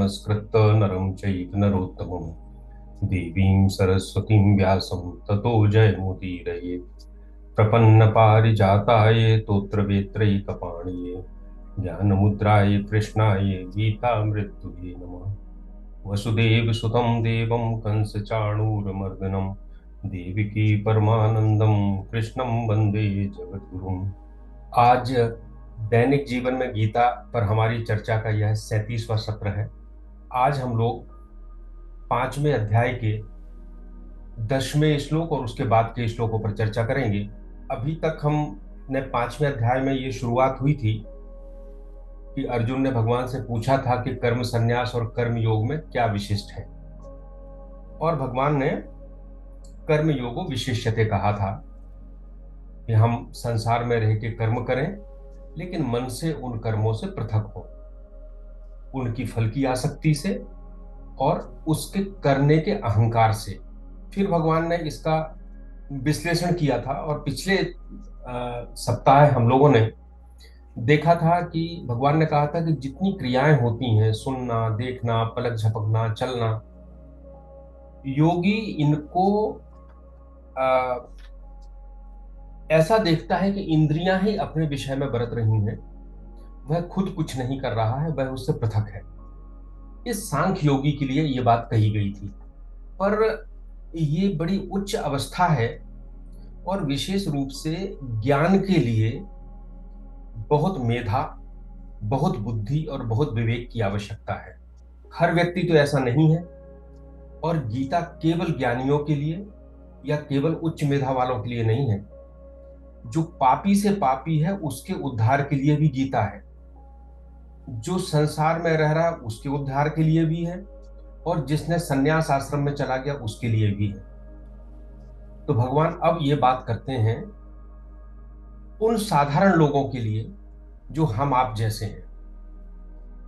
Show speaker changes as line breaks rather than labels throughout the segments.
नमस्कृत्य नरं चैव नरोत्तमं देवीं सरस्वतीं व्यासं ततो जयमुदीरये। प्रपन्नपारिजाताय तोत्रवेत्रैकपाणिये ज्ञानमुद्राय कृष्णाय गीतामृतुये नमः। वसुदेवसुतं देवं कंसचाणूरमर्दनं देवकी परमानंदं कृष्णं वंदे जगद्गुरुम्। आज दैनिक जीवन में गीता पर हमारी चर्चा का यह 37वां सत्र है। आज हम लोग 5वें अध्याय के 10वें श्लोक और उसके बाद के श्लोकों पर चर्चा करेंगे। अभी तक हमने 5वें अध्याय में ये शुरुआत हुई थी कि अर्जुन ने भगवान से पूछा था कि कर्म संन्यास और कर्म योग में क्या विशिष्ट है, और भगवान ने कर्म योगो विशिष्यते कहा था कि हम संसार में रह के कर्म करें, लेकिन मन से उन कर्मों से पृथक हो, उनकी फल की आसक्ति से और उसके करने के अहंकार से। फिर भगवान ने इसका विश्लेषण किया था, और पिछले सप्ताह हम लोगों ने देखा था कि भगवान ने कहा था कि जितनी क्रियाएं होती हैं, सुनना, देखना, पलक झपकना, चलना, योगी इनको आ, ऐसा देखता है कि इंद्रियां ही अपने विषय में बरत रही हैं, वह खुद कुछ नहीं कर रहा है, वह उससे पृथक है। इस सांख्य योगी के लिए ये बात कही गई थी, पर ये बड़ी उच्च अवस्था है और विशेष रूप से ज्ञान के लिए बहुत मेधा, बहुत बुद्धि और बहुत विवेक की आवश्यकता है। हर व्यक्ति तो ऐसा नहीं है, और गीता केवल ज्ञानियों के लिए या केवल उच्च मेधा वालों के लिए नहीं है। जो पापी से पापी है उसके उद्धार के लिए भी गीता है, जो संसार में रह रहा है उसके उद्धार के लिए भी है, और जिसने संन्यास आश्रम में चला गया उसके लिए भी है। तो भगवान अब ये बात करते हैं उन साधारण लोगों के लिए जो हम आप जैसे हैं।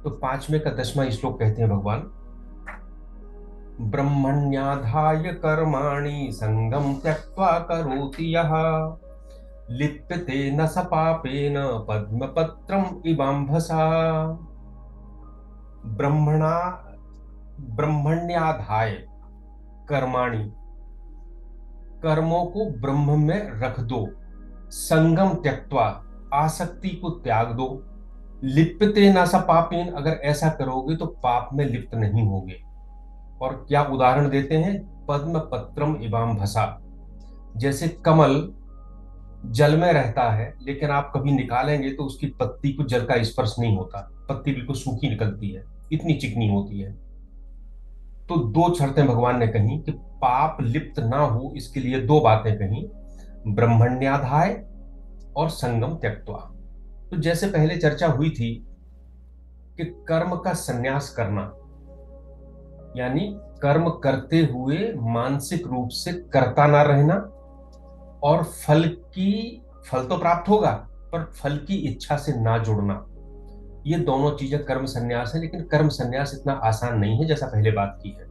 तो 5वें का 10वां श्लोक कहते हैं भगवान, ब्रह्मण्याधाय कर्माणि संगम त्यक्त्वा करोति यः लिप्यते न स पापेन पद्मपत्रम इवाम्भसा। ब्रह्मणा ब्रह्मण्याधाय कर्माणि, कर्मों को ब्रह्म में रख दो, संगम त्यक्त्वा, आसक्ति को त्याग दो, लिप्यते न स पापेन, अगर ऐसा करोगे तो पाप में लिप्त नहीं होगे। और क्या उदाहरण देते हैं, पद्म पत्रम इवाम्भसा, जैसे कमल जल में रहता है, लेकिन आप कभी निकालेंगे तो उसकी पत्ती को जल का स्पर्श नहीं होता, पत्ती बिल्कुल सूखी निकलती है, इतनी चिकनी होती है। तो दो शर्तें भगवान ने कही कि पाप लिप्त ना हो, इसके लिए दो बातें कही, ब्रह्मण्याधाय और संगम त्यक्त्वा। तो जैसे पहले चर्चा हुई थी कि कर्म का संन्यास करना, यानी कर्म करते हुए मानसिक रूप से करता ना रहना, और फल तो प्राप्त होगा पर फल की इच्छा से ना जुड़ना, ये दोनों चीजें कर्म संन्यास है। लेकिन कर्म संन्यास इतना आसान नहीं है जैसा पहले बात की है।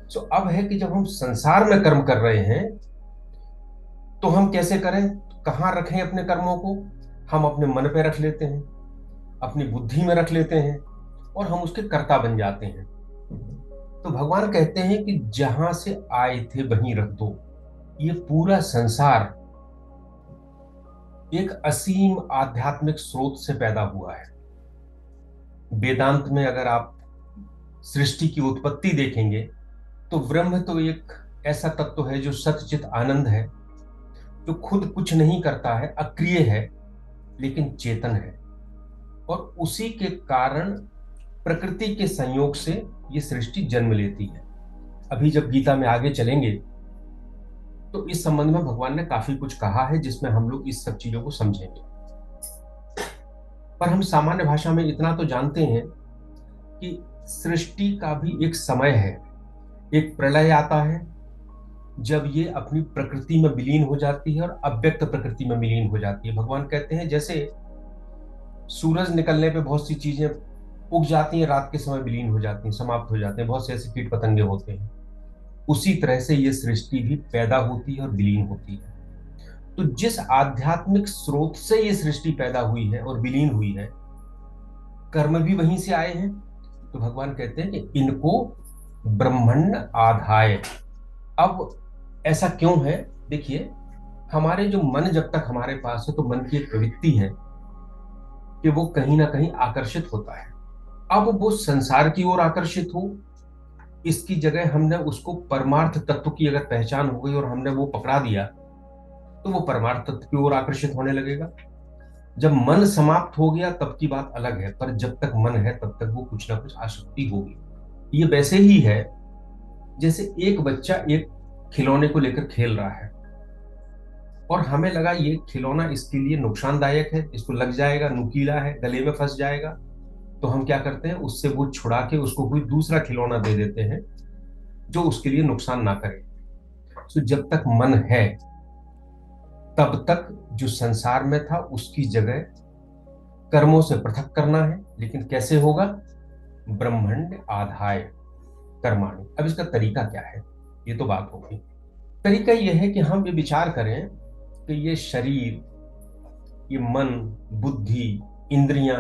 सो अब है कि जब हम संसार में कर्म कर रहे हैं तो हम कैसे करें, कहाँ रखें अपने कर्मों को। हम अपने मन पे रख लेते हैं, अपनी बुद्धि में रख लेते हैं, और हम उसके कर्ता बन जाते हैं। तो भगवान कहते हैं कि जहां से आए थे वहीं रख दो। ये पूरा संसार एक असीम आध्यात्मिक स्रोत से पैदा हुआ है। वेदांत में अगर आप सृष्टि की उत्पत्ति देखेंगे तो ब्रह्म तो एक ऐसा तत्व है जो सतचित आनंद है, जो खुद कुछ नहीं करता है, अक्रिय है, लेकिन चेतन है। और उसी के कारण प्रकृति के संयोग से ये सृष्टि जन्म लेती है। अभी जब गीता में आगे चलेंगे तो इस संबंध में भगवान ने काफी कुछ कहा है, जिसमें हम लोग इस सब चीजों को समझेंगे। पर हम सामान्य भाषा में इतना तो जानते हैं कि सृष्टि का भी एक समय है, एक प्रलय आता है जब ये अपनी प्रकृति में विलीन हो जाती है और अव्यक्त प्रकृति में विलीन हो जाती है। भगवान कहते हैं जैसे सूरज निकलने पे बहुत सी चीजें उग जाती हैं, रात के समय विलीन हो जाती हैं, समाप्त हो जाते हैं, बहुत से ऐसे कीट पतंगे होते हैं। उसी तरह से ये सृष्टि भी पैदा होती है और विलीन होती है। तो जिस आध्यात्मिक स्रोत से ये सृष्टि पैदा हुई है और विलीन हुई है, कर्म भी वहीं से आए हैं। तो भगवान कहते हैं कि इनको ब्रह्मण्ड आधाय। अब ऐसा क्यों है? देखिए, हमारे जो मन जब तक हमारे पास है, तो मन की एक प्रवृत्ति है कि वो कहीं ना कहीं आकर्षित होता है। अब वो संसार की ओर आकर्षित हो, इसकी जगह हमने उसको परमार्थ तत्व की अगर पहचान हो गई और हमने वो पकड़ा दिया, तो वो परमार्थ तत्व की ओर आकर्षित होने लगेगा। जब मन समाप्त हो गया तब की बात अलग है, पर जब तक मन है तब तक वो कुछ ना कुछ आसक्ति होगी। ये वैसे ही है जैसे एक बच्चा एक खिलौने को लेकर खेल रहा है और हमें लगा ये खिलौना इसके लिए नुकसानदायक है, इसको लग जाएगा, नुकीला है, गले में फंस जाएगा, तो हम क्या करते हैं, उससे वो छुड़ा के उसको कोई दूसरा खिलौना दे देते हैं जो उसके लिए नुकसान ना करे। तो जब तक मन है तब तक जो संसार में था उसकी जगह कर्मों से पृथक करना है। लेकिन कैसे होगा? ब्रह्मण्ड आधाय कर्माणि। अब इसका तरीका क्या है, ये तो बात होगी। तरीका यह है कि हम ये विचार करें कि ये शरीर, ये मन, बुद्धि, इंद्रियां,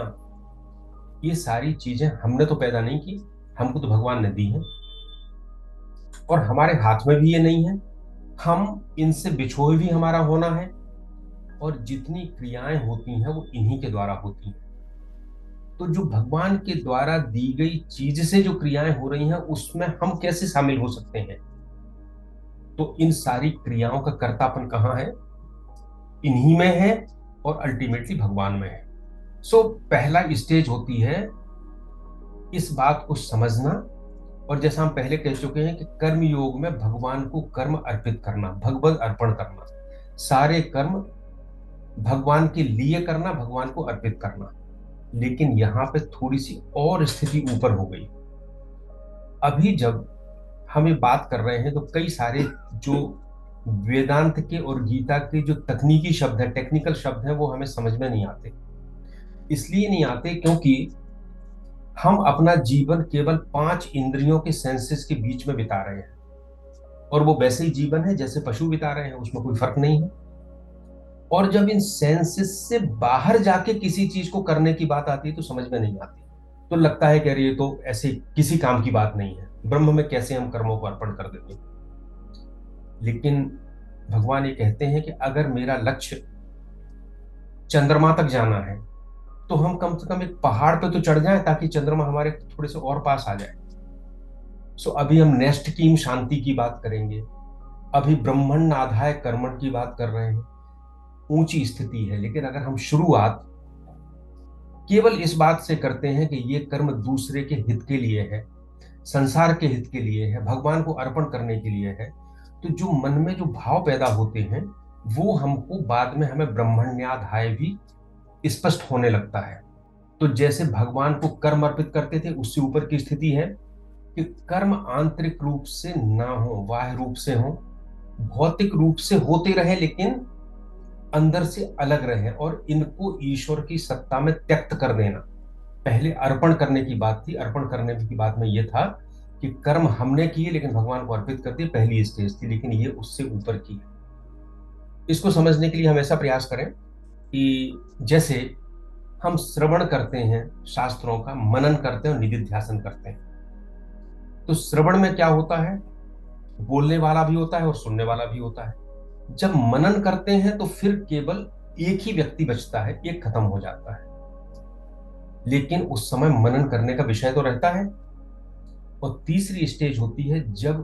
ये सारी चीजें हमने तो पैदा नहीं की, हमको तो भगवान ने दी है, और हमारे हाथ में भी ये नहीं है। हम इनसे बिछोए भी हमारा होना है, और जितनी क्रियाएं होती हैं वो इन्हीं के द्वारा होती हैं। तो जो भगवान के द्वारा दी गई चीज से जो क्रियाएं हो रही हैं उसमें हम कैसे शामिल हो सकते हैं? तो इन सारी क्रियाओं का कर्तापन कहाँ है? इन्हीं में है, और अल्टीमेटली भगवान में है। सो पहला स्टेज होती है इस बात को समझना। और जैसा हम पहले कह चुके हैं कि कर्म योग में भगवान को कर्म अर्पित करना, भगवद अर्पण करना, सारे कर्म भगवान के लिए करना, भगवान को अर्पित करना। लेकिन यहाँ पे थोड़ी सी और स्थिति ऊपर हो गई। अभी जब हम ये बात कर रहे हैं तो कई सारे जो वेदांत के और गीता के जो तकनीकी शब्द है, टेक्निकल शब्द है, वो हमें समझ में नहीं आते। इसलिए नहीं आते क्योंकि हम अपना जीवन केवल 5 इंद्रियों के सेंसेस के बीच में बिता रहे हैं, और वो वैसे ही जीवन है जैसे पशु बिता रहे हैं, उसमें कोई फर्क नहीं है। और जब इन सेंसेस से बाहर जाके किसी चीज को करने की बात आती है तो समझ में नहीं आती। तो लगता है कि अरे ये तो ऐसे किसी काम की बात नहीं है, ब्रह्म में कैसे हम कर्मों को अर्पण कर देंगे। लेकिन भगवान ये कहते हैं कि अगर मेरा लक्ष्य चंद्रमा तक जाना है तो हम कम से कम एक पहाड़ पे तो चढ़ जाएं ताकि चंद्रमा हमारे थोड़े से और पास आ जाए। सो अभी हम नेस्ट की शांति की बात करेंगे, अभी ब्रह्मण्ड आधाय कर्मण की बात कर रहे हैं। ऊंची स्थिति है, लेकिन अगर हम शुरुआत केवल इस बात से करते हैं कि ये कर्म दूसरे के हित के लिए है, संसार के हित के लिए है, भगवान को अर्पण करने के लिए है, तो जो मन में जो भाव पैदा होते हैं वो हमको बाद में हमें ब्रह्मण्याधाय भी स्पष्ट होने लगता है। तो जैसे भगवान को कर्म अर्पित करते थे, उससे ऊपर की स्थिति है कि कर्म आंतरिक रूप से ना हो, बाह्य रूप से हो, भौतिक रूप से होते रहे लेकिन अंदर से अलग रहे, और इनको ईश्वर की सत्ता में त्यक्त कर देना। पहले अर्पण करने की बात थी, अर्पण करने की बात में यह था कि कर्म हमने किए लेकिन भगवान को अर्पित कर दिए, पहली स्टेज थी, लेकिन ये उससे ऊपर की है। इसको समझने के लिए हम ऐसा प्रयास करें कि जैसे हम श्रवण करते हैं शास्त्रों का, मनन करते हैं और निधिध्यासन करते हैं। तो श्रवण में क्या होता है? बोलने वाला भी होता है और सुनने वाला भी होता है। जब मनन करते हैं तो फिर केवल एक ही व्यक्ति बचता है, एक खत्म हो जाता है। लेकिन उस समय मनन करने का विषय तो रहता है। और तीसरी स्टेज होती है जब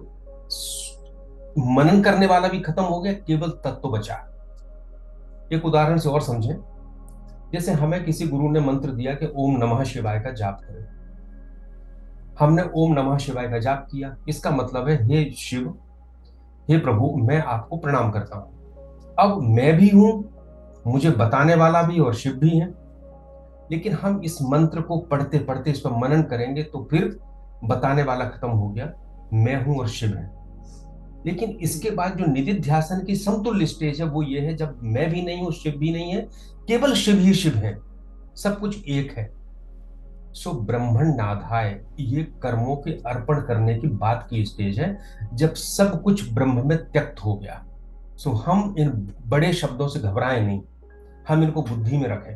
मनन करने वाला भी खत्म हो गया, केवल तत्व बचा। एक उदाहरण से और समझें, जैसे हमें किसी गुरु ने मंत्र दिया कि ओम नमः शिवाय का जाप करें। हमने ओम नमः शिवाय का जाप किया, इसका मतलब है हे शिव, हे प्रभु, मैं आपको प्रणाम करता हूं। अब मैं भी हूं, मुझे बताने वाला भी और शिव भी है। लेकिन हम इस मंत्र को पढ़ते पढ़ते इस पर मनन करेंगे तो फिर बताने वाला खत्म हो गया, मैं हूं और शिव है। लेकिन इसके बाद जो निधिध्यासन की समतुल्य स्टेज है वो ये है जब मैं भी नहीं हूं, शिव भी नहीं है, केवल शिव ही शिव है, सब कुछ एक है। सो ब्रह्मण्याधाय ये कर्मों के अर्पण करने की बात की स्टेज है, जब सब कुछ ब्रह्म में त्यक्त हो गया। सो हम इन बड़े शब्दों से घबराएं नहीं, हम इनको बुद्धि में रखें।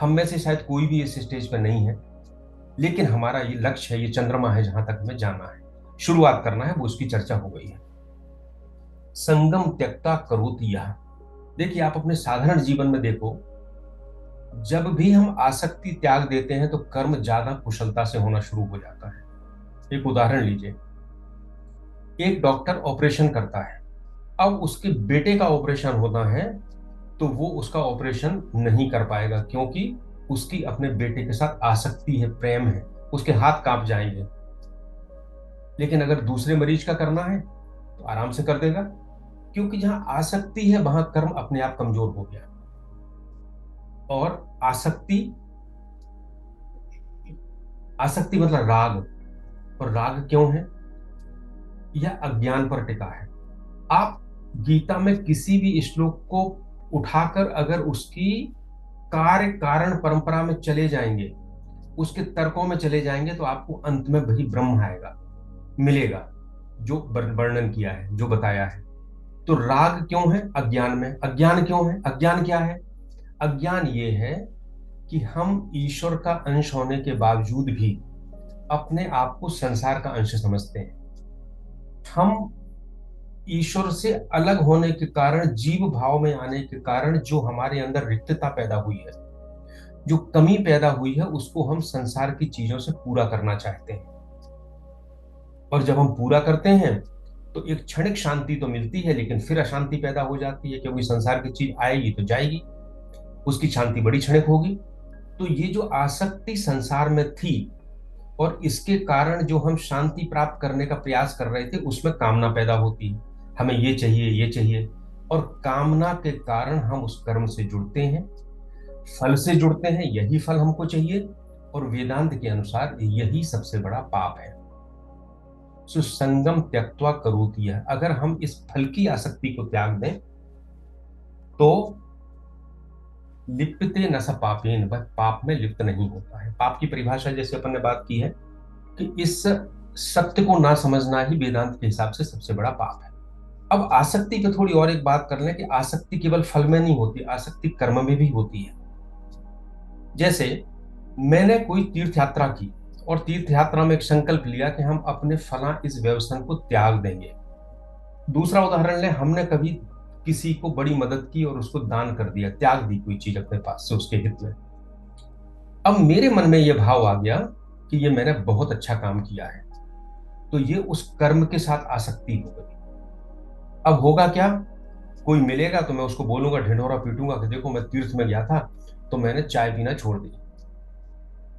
हम में से शायद कोई भी इस स्टेज पर नहीं है, लेकिन हमारा ये लक्ष्य है, ये चंद्रमा है जहां तक हमें जाना है, शुरुआत करना है, वो उसकी चर्चा हो गई है। संगम त्यक्ता करोति यह। देखिए, आप अपने साधारण जीवन में देखो, जब भी हम आसक्ति त्याग देते हैं तो कर्म ज्यादा कुशलता से होना शुरू हो जाता है। एक उदाहरण लीजिए, एक डॉक्टर ऑपरेशन करता है, अब उसके बेटे का ऑपरेशन होना है, तो वो उसका ऑपरेशन नहीं कर पाएगा, क्योंकि उसकी अपने बेटे के साथ आसक्ति है, प्रेम है, उसके हाथ कांप जाएंगे। लेकिन अगर दूसरे मरीज का करना है तो आराम से कर देगा, क्योंकि जहां आसक्ति है वहां कर्म अपने आप कमजोर हो गया। और आसक्ति, आसक्ति मतलब राग, और राग क्यों है? यह अज्ञान पर टिका है। आप गीता में किसी भी श्लोक को उठाकर अगर उसकी कार्य कारण परंपरा में चले जाएंगे, उसके तर्कों में चले जाएंगे, तो आपको अंत में वही ब्रह्म आएगा, मिलेगा, जो वर्णन किया है, जो बताया है। तो राग क्यों है? अज्ञान में। अज्ञान क्यों है? अज्ञान क्या है? अज्ञान ये है कि हम ईश्वर का अंश होने के बावजूद भी अपने आप को संसार का अंश समझते हैं। हम ईश्वर से अलग होने के कारण, जीव भाव में आने के कारण जो हमारे अंदर रिक्तता पैदा हुई है, जो कमी पैदा हुई है, उसको हम संसार की चीजों से पूरा करना चाहते हैं। और जब हम पूरा करते हैं तो एक क्षणिक शांति तो मिलती है, लेकिन फिर अशांति पैदा हो जाती है, क्योंकि संसार की चीज आएगी तो जाएगी, उसकी शांति बड़ी क्षणिक होगी। तो ये जो आसक्ति संसार में थी, और इसके कारण जो हम शांति प्राप्त करने का प्रयास कर रहे थे, उसमें कामना पैदा होती है, हमें ये चाहिए, ये चाहिए, और कामना के कारण हम उस कर्म से जुड़ते हैं, फल से जुड़ते हैं, यही फल हमको चाहिए, और वेदांत के अनुसार यही सबसे बड़ा पाप है। सो संगम त्यक्त्वा करोति यः। अगर हम इस फल की आसक्ति को त्याग दें तो लिप्यते न स पापेन, वह पाप में लिप्त नहीं होता है। पाप की परिभाषा जैसे अपन ने बात की है कि इस सत्य को ना समझना ही वेदांत के हिसाब से सबसे बड़ा पाप है। अब आसक्ति पे थोड़ी और एक बात कर लें कि आसक्ति केवल फल में नहीं होती, आसक्ति कर्म में भी होती है। जैसे मैंने कोई तीर्थ यात्रा की, और तीर्थ यात्रा में एक संकल्प लिया कि हम अपने फला इस व्यवसन को त्याग देंगे। दूसरा उदाहरण लें, हमने कभी किसी को बड़ी मदद की और उसको दान कर दिया, त्याग दी कोई चीज अपने पास से उसके हित में। अब मेरे मन में यह भाव आ गया कि ये मैंने बहुत अच्छा काम किया है, तो ये उस कर्म के साथ आसक्ति हो गई। अब होगा क्या? कोई मिलेगा तो मैं उसको बोलूंगा, ढिंढोरा पीटूंगा कि देखो मैं तीर्थ में गया था तो मैंने चाय पीना छोड़ दी।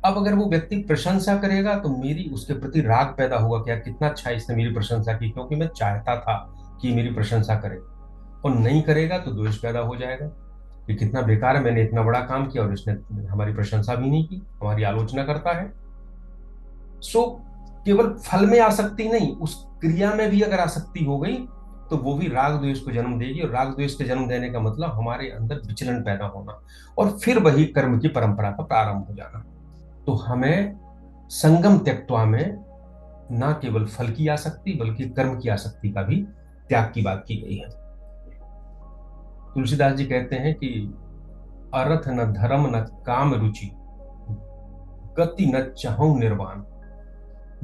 अब अगर वो व्यक्ति प्रशंसा करेगा तो मेरी उसके प्रति राग पैदा होगा कि यार कितना अच्छा इसने मेरी प्रशंसा की, क्योंकि मैं चाहता था कि मेरी प्रशंसा करे। और नहीं करेगा तो द्वेष पैदा हो जाएगा कि कितना बेकार है, मैंने इतना बड़ा काम किया और इसने हमारी प्रशंसा भी नहीं की, हमारी आलोचना करता है। सो केवल फल में आसक्ति नहीं, उस क्रिया में भी अगर आसक्ति हो गई तो वो भी राग द्वेष को जन्म देगी, और राग द्वेष के जन्म देने का मतलब हमारे अंदर विचलन पैदा होना, और फिर वही कर्म की परंपरा का प्रारंभ हो जाना। तो हमें संगम त्यक्त्वा में ना केवल फल की आसक्ति बल्कि कर्म की आसक्ति का भी त्याग की बात की गई है। तुलसीदास जी कहते हैं कि अर्थ न धर्म न काम रुचि, गति न चाहूं निर्वाण,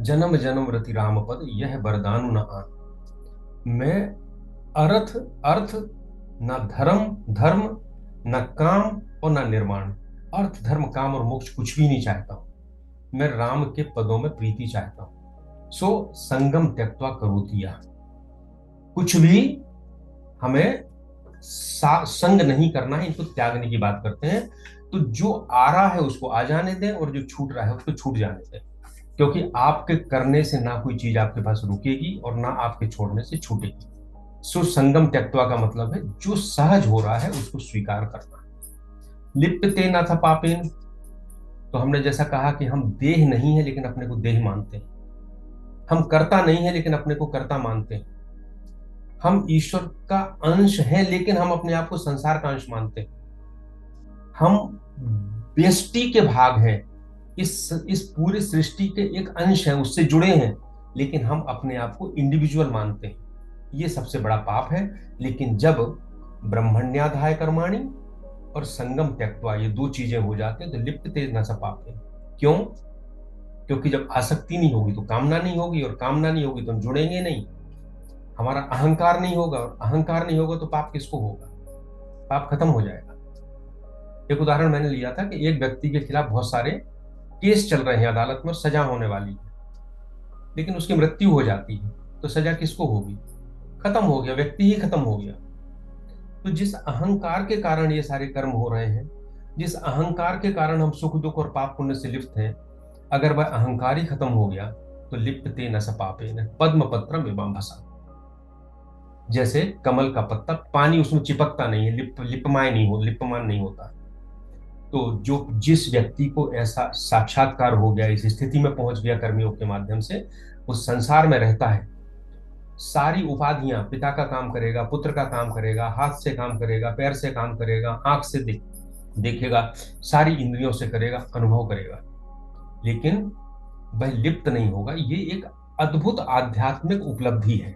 जन्म जन्म रति राम पद, यह वरदानु न आन। मैं अर्थ अर्थ न धर्म धर्म, न काम और न निर्माण, अर्थ धर्म काम और मोक्ष कुछ भी नहीं चाहता हूं, मैं राम के पदों में प्रीति चाहता हूं। सो संगम त्यक्त्वा करोति यः। कुछ भी हमें संग नहीं करना है, इनको त्यागने की बात करते हैं। तो जो आ रहा है उसको आ जाने दें, और जो छूट रहा है उसको छूट जाने दें, क्योंकि आपके करने से ना कोई चीज आपके पास रुकेगी और ना आपके छोड़ने से छूटेगी। सो संगम त्यक्त्वा का मतलब है जो सहज हो रहा है उसको स्वीकार करना। लिप्यते न था पापेन, तो हमने जैसा कहा कि हम देह नहीं है लेकिन अपने को देह मानते हैं, हम कर्ता नहीं है लेकिन अपने को कर्ता मानते हैं, हम ईश्वर का अंश हैं लेकिन हम अपने आप को संसार का अंश मानते हैं, हम व्यष्टि के भाग हैं, इस पूरी सृष्टि के एक अंश हैं, उससे जुड़े हैं, लेकिन हम अपने आप को इंडिविजुअल मानते हैं। ये सबसे बड़ा पाप है। लेकिन जब ब्रह्मण्याधाय कर्माणि और संगम त्यक्त्वा ये दो चीजें हो जाते हैं तो लिप्यते न स पापेन। क्यों? क्योंकि जब आसक्ति नहीं होगी तो कामना नहीं होगी, और कामना नहीं होगी तो हम जुड़ेंगे नहीं। हमारा अहंकार नहीं होगा, और अहंकार नहीं होगा तो पाप किसको होगा? पाप खत्म हो जाएगा। एक उदाहरण मैंने लिया था कि एक व्यक्ति के खिलाफ बहुत सारे केस चल रहे हैं अदालत में, सजा होने वाली है, लेकिन उसकी मृत्यु हो जाती है, तो सजा किसको होगी? खत्म हो गया, व्यक्ति ही खत्म हो गया। तो जिस अहंकार के कारण ये सारे कर्म हो रहे हैं, जिस अहंकार के कारण हम सुख दुख और पाप पुण्य से लिप्त हैं, अगर वह अहंकार ही खत्म हो गया तो लिप्यते न स पापेन पद्म पत्रम विबंभसा। जैसे कमल का पत्ता, पानी उसमें चिपकता नहीं है, लिप्यमान नहीं होता। तो जो जिस व्यक्ति को ऐसा साक्षात्कार हो गया, इस स्थिति में पहुंच गया कर्मयोग के माध्यम से, उस संसार में रहता है, सारी उपाधियां, पिता का काम करेगा, पुत्र का काम करेगा, हाथ से काम करेगा, पैर से काम करेगा, आंख से देखेगा, सारी इंद्रियों से करेगा, अनुभव करेगा, लेकिन वह लिप्त नहीं होगा। ये एक अद्भुत आध्यात्मिक उपलब्धि है।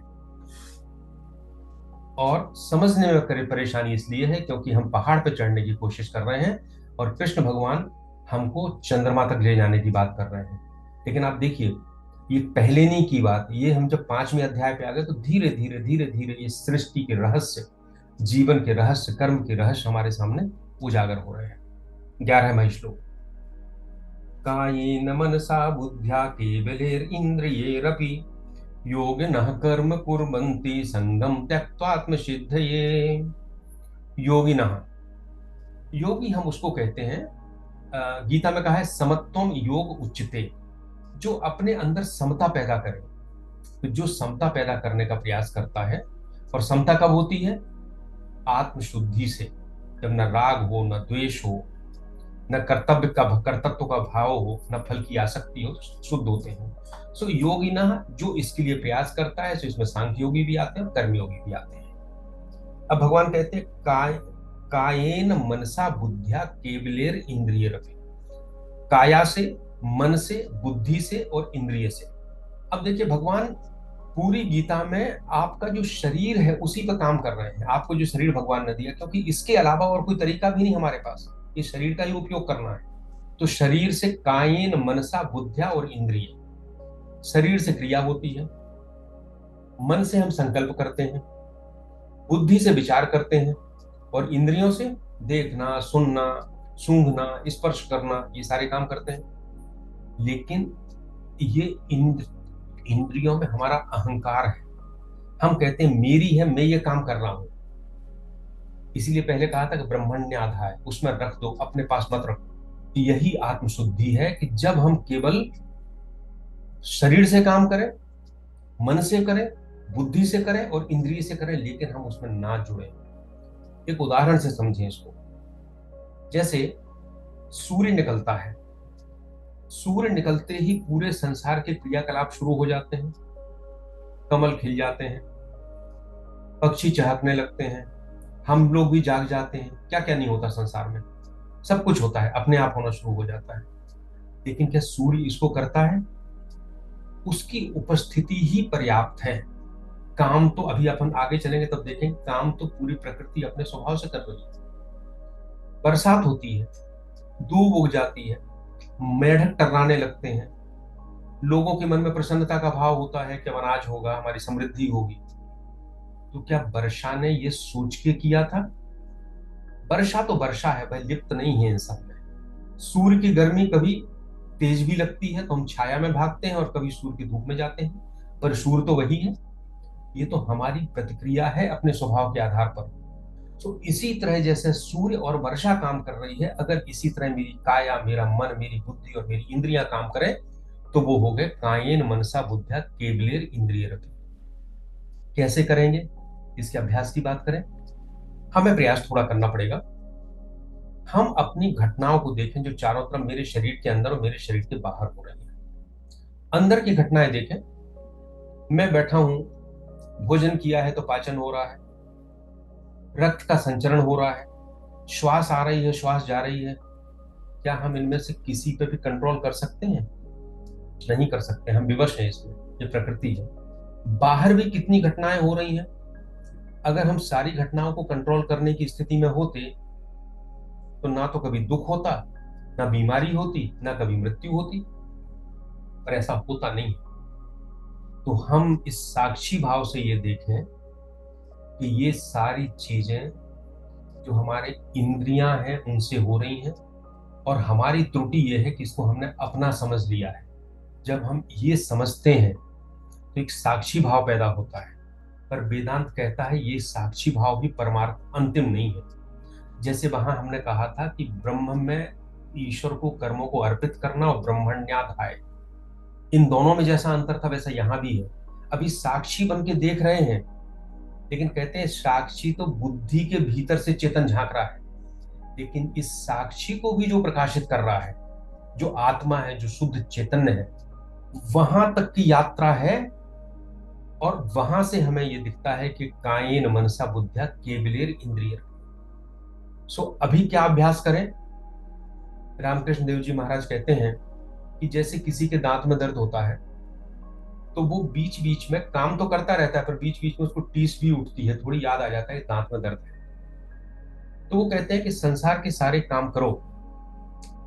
और समझने में करे परेशानी इसलिए है क्योंकि हम पहाड़ पर चढ़ने की कोशिश कर रहे हैं और कृष्ण भगवान हमको चंद्रमा तक ले जाने की बात कर रहे हैं। लेकिन आप देखिए, ये पहले नहीं की बात, ये हम जब 5वें अध्याय पे आ गए तो धीरे धीरे धीरे धीरे ये सृष्टि के रहस्य, जीवन के रहस्य, कर्म के रहस्य हमारे सामने उजागर हो रहे हैं। 11वां श्लोक। कायेन मनसा बुद्ध्या केवलैरिन्द्रियैरपि योगिनः कर्म कुर्वन्ति संगम त्यक्त्वात्मसिद्धये। योगिनः, योगी हम उसको कहते हैं, गीता में कहा है समत्वम योग उच्यते, जो अपने अंदर समता पैदा करे। तो जो समता पैदा करने का प्रयास करता है, और समता कब होती है? आत्मशुद्धि से, जब न राग हो, न द्वेष हो, न कर्तत्व का भाव हो, न फल की आसक्ति हो, शुद्ध होते हैं। सो योगी ना, जो इसके लिए प्रयास करता है, सो इसमें सांख्य योगी भी आते हैं और कर्मयोगी भी आते हैं। अब भगवान कहते हैं कायेन मनसा बुद्धिया केवलेर इंद्रिय रखे, काया से, मन से, बुद्धि से और इंद्रिय से। अब देखिए, भगवान पूरी गीता में आपका जो शरीर है उसी पर काम कर रहे हैं। आपको जो शरीर भगवान ने दिया, क्योंकि इसके अलावा और कोई तरीका भी नहीं हमारे पास, इस शरीर का ही उपयोग करना है। तो शरीर से कायेन मनसा बुद्धिया और इंद्रिय, शरीर से क्रिया होती है, मन से हम संकल्प करते हैं, बुद्धि से विचार करते हैं, और इंद्रियों से देखना, सुनना, सूंघना, स्पर्श करना, ये सारे काम करते हैं। लेकिन ये इंद्रियों में हमारा अहंकार है। हम कहते हैं मेरी है, मैं ये काम कर रहा हूं। इसीलिए पहले कहा था कि ब्रह्मण्याधाय, उसमें रख दो, अपने पास मत रखो। यही आत्मशुद्धि है कि जब हम केवल शरीर से काम करें, मन से करें, बुद्धि से करें और इंद्रिय से करें, लेकिन हम उसमें ना जुड़े। एक उदाहरण से समझें इसको। जैसे सूर्य निकलता है, सूर्य निकलते ही पूरे संसार के क्रियाकलाप शुरू हो जाते हैं। कमल खिल जाते हैं, पक्षी चहकने लगते हैं, हम लोग भी जाग जाते हैं। क्या क्या नहीं होता संसार में, सब कुछ होता है, अपने आप होना शुरू हो जाता है। लेकिन क्या सूर्य इसको करता है? उसकी उपस्थिति ही पर्याप्त है। काम तो अभी अपन आगे चलेंगे तब देखेंगे, काम तो पूरी प्रकृति अपने स्वभाव से कर रही है। बरसात होती है, धूप उग जाती है, मेढक टर्राने लगते हैं, लोगों के मन में प्रसन्नता का भाव होता है कि अनाज होगा, हमारी समृद्धि होगी। तो क्या वर्षा ने ये सोच के किया था? वर्षा तो वर्षा है भाई, लिप्त नहीं है इन सब में। सूर्य की गर्मी कभी तेज भी लगती है तो हम छाया में भागते हैं, और कभी सूर्य की धूप में जाते हैं, पर सूर्य तो वही है। ये तो हमारी प्रतिक्रिया है अपने स्वभाव के आधार पर। तो इसी तरह जैसे सूर्य और वर्षा काम कर रही है, अगर इसी तरह मेरी काया, मेरा मन, मेरी बुद्धि और मेरी इंद्रियां काम करें, तो वो हो गए कायेन मनसा बुद्धिया केवलेर इंद्रिय रखे। कैसे करेंगे? इसके अभ्यास की बात करें, हमें प्रयास थोड़ा करना पड़ेगा। हम अपनी घटनाओं को देखें जो चारों तरफ मेरे शरीर के अंदर और मेरे शरीर के बाहर हो रही है। अंदर की घटनाएं देखें। मैं बैठा हूं, भोजन किया है तो पाचन हो रहा है, रक्त का संचरण हो रहा है, श्वास आ रही है, श्वास जा रही है। क्या हम इनमें से किसी पे भी कंट्रोल कर सकते हैं? नहीं कर सकते। हम विवश हैं इसमें, ये प्रकृति है। बाहर भी कितनी घटनाएं हो रही हैं। अगर हम सारी घटनाओं को कंट्रोल करने की स्थिति में होते तो ना तो कभी दुख होता, ना बीमारी होती, ना कभी मृत्यु होती। पर ऐसा होता नहीं है। तो हम इस साक्षी भाव से ये देखें कि ये सारी चीजें जो हमारे इंद्रियां हैं उनसे हो रही हैं, और हमारी त्रुटि ये है कि इसको हमने अपना समझ लिया है। जब हम ये समझते हैं तो एक साक्षी भाव पैदा होता है। पर वेदांत कहता है ये साक्षी भाव भी परमार्थ अंतिम नहीं है। जैसे वहां हमने कहा था कि ब्रह्म में ईश्वर को कर्मों को अर्पित करना और ब्रह्मण्याधाय, इन दोनों में जैसा अंतर था वैसा यहां भी है। अभी साक्षी बन के देख रहे हैं, लेकिन कहते हैं साक्षी तो बुद्धि के भीतर से चेतन झांक रहा है, लेकिन इस साक्षी को भी जो प्रकाशित कर रहा है, जो आत्मा है, जो शुद्ध चैतन्य है, वहां तक की यात्रा है। और वहां से हमें यह दिखता है कि कायेन मनसा बुद्ध्या केवलेर इंद्रिय। सो अभी क्या अभ्यास करें? रामकृष्ण देव जी महाराज कहते हैं कि जैसे किसी के दांत में दर्द होता है तो वो बीच बीच में काम तो करता रहता है, पर बीच बीच में उसको टीस भी उठती है, थोड़ी याद आ जाता है दांत में दर्द है। तो वो कहते हैं कि संसार के सारे काम करो,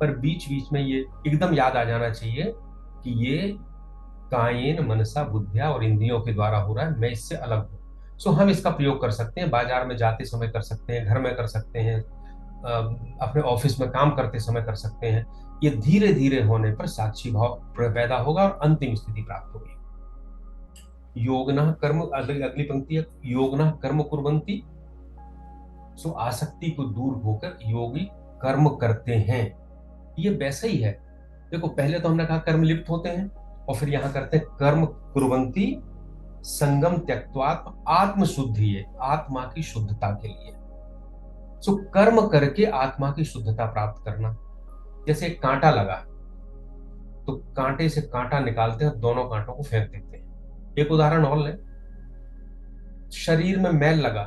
पर बीच बीच में ये एकदम याद आ जाना चाहिए कि ये कायेन मनसा बुद्धिया और इंद्रियों के द्वारा हो रहा है, मैं इससे अलग हूं। सो हम इसका प्रयोग कर सकते हैं, बाजार में जाते समय कर सकते हैं, घर में कर सकते हैं, अपने ऑफिस में काम करते समय कर सकते हैं। ये धीरे धीरे होने पर साक्षी भाव पैदा होगा और अंतिम स्थिति प्राप्त होगी। योगनः कर्म, अगली पंक्ति है, योगनः कर्म कुर्वन्ति। सो आसक्ति को दूर होकर योगी कर्म करते हैं। ये वैसा ही है। देखो पहले तो हमने कहा कर्म लिप्त होते हैं, और फिर यहां करते हैं कर्म कुर्वन्ति संगम त्यक्त्वात् आत्मशुद्धि है, आत्मा की शुद्धता के लिए। सो कर्म करके आत्मा की शुद्धता प्राप्त करना। जैसे एक कांटा लगा, तो कांटे से कांटा निकालते हैं, दोनों कांटों को फेंक देते हैं। एक उदाहरण और लें, शरीर में मैल लगा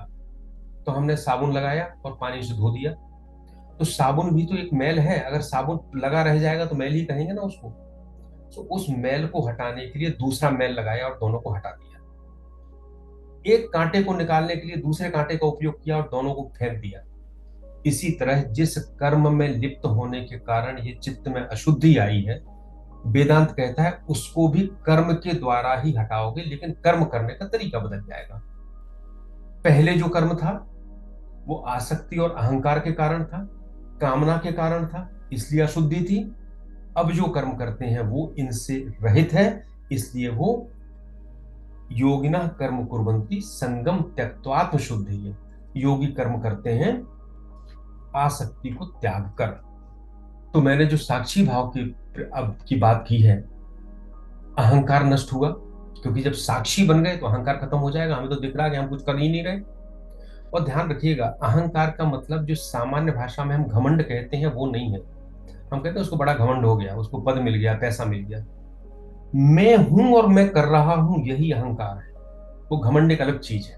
तो हमने साबुन लगाया और पानी से धो दिया, तो साबुन भी तो एक मैल है। अगर साबुन लगा रह जाएगा तो मैल ही कहेंगे ना उसको। तो उस मैल को हटाने के लिए दूसरा मैल लगाया और दोनों को हटा दिया। एक कांटे को निकालने के लिए दूसरे कांटे का उपयोग किया और दोनों को फेंक दिया। इसी तरह जिस कर्म में लिप्त होने के कारण ये चित्त में अशुद्धि आई है, वेदांत कहता है उसको भी कर्म के द्वारा ही हटाओगे, लेकिन कर्म करने का तरीका बदल जाएगा। पहले जो कर्म था वो आसक्ति और अहंकार के कारण था, कामना के कारण था, इसलिए अशुद्धि थी। अब जो कर्म करते हैं वो इनसे रहित है, इसलिए वो योगिनः कर्म कुर्वन्ति संगम त्यक्त्वा शुद्धि है। योगी कर्म करते हैं आसक्ति को त्याग कर। तो मैंने जो साक्षी भाव की अब की बात की है, अहंकार नष्ट हुआ, क्योंकि जब साक्षी बन गए तो अहंकार खत्म हो जाएगा। हमें तो दिख रहा है कि हम कुछ कर ही नहीं रहे। और ध्यान रखिएगा, अहंकार का मतलब जो सामान्य भाषा में हम घमंड कहते हैं वो नहीं है। हम कहते हैं उसको बड़ा घमंड हो गया, उसको पद मिल गया, पैसा मिल गया। मैं हूं और मैं कर रहा हूं, यही अहंकार है। वो घमंड एक अलग चीज है।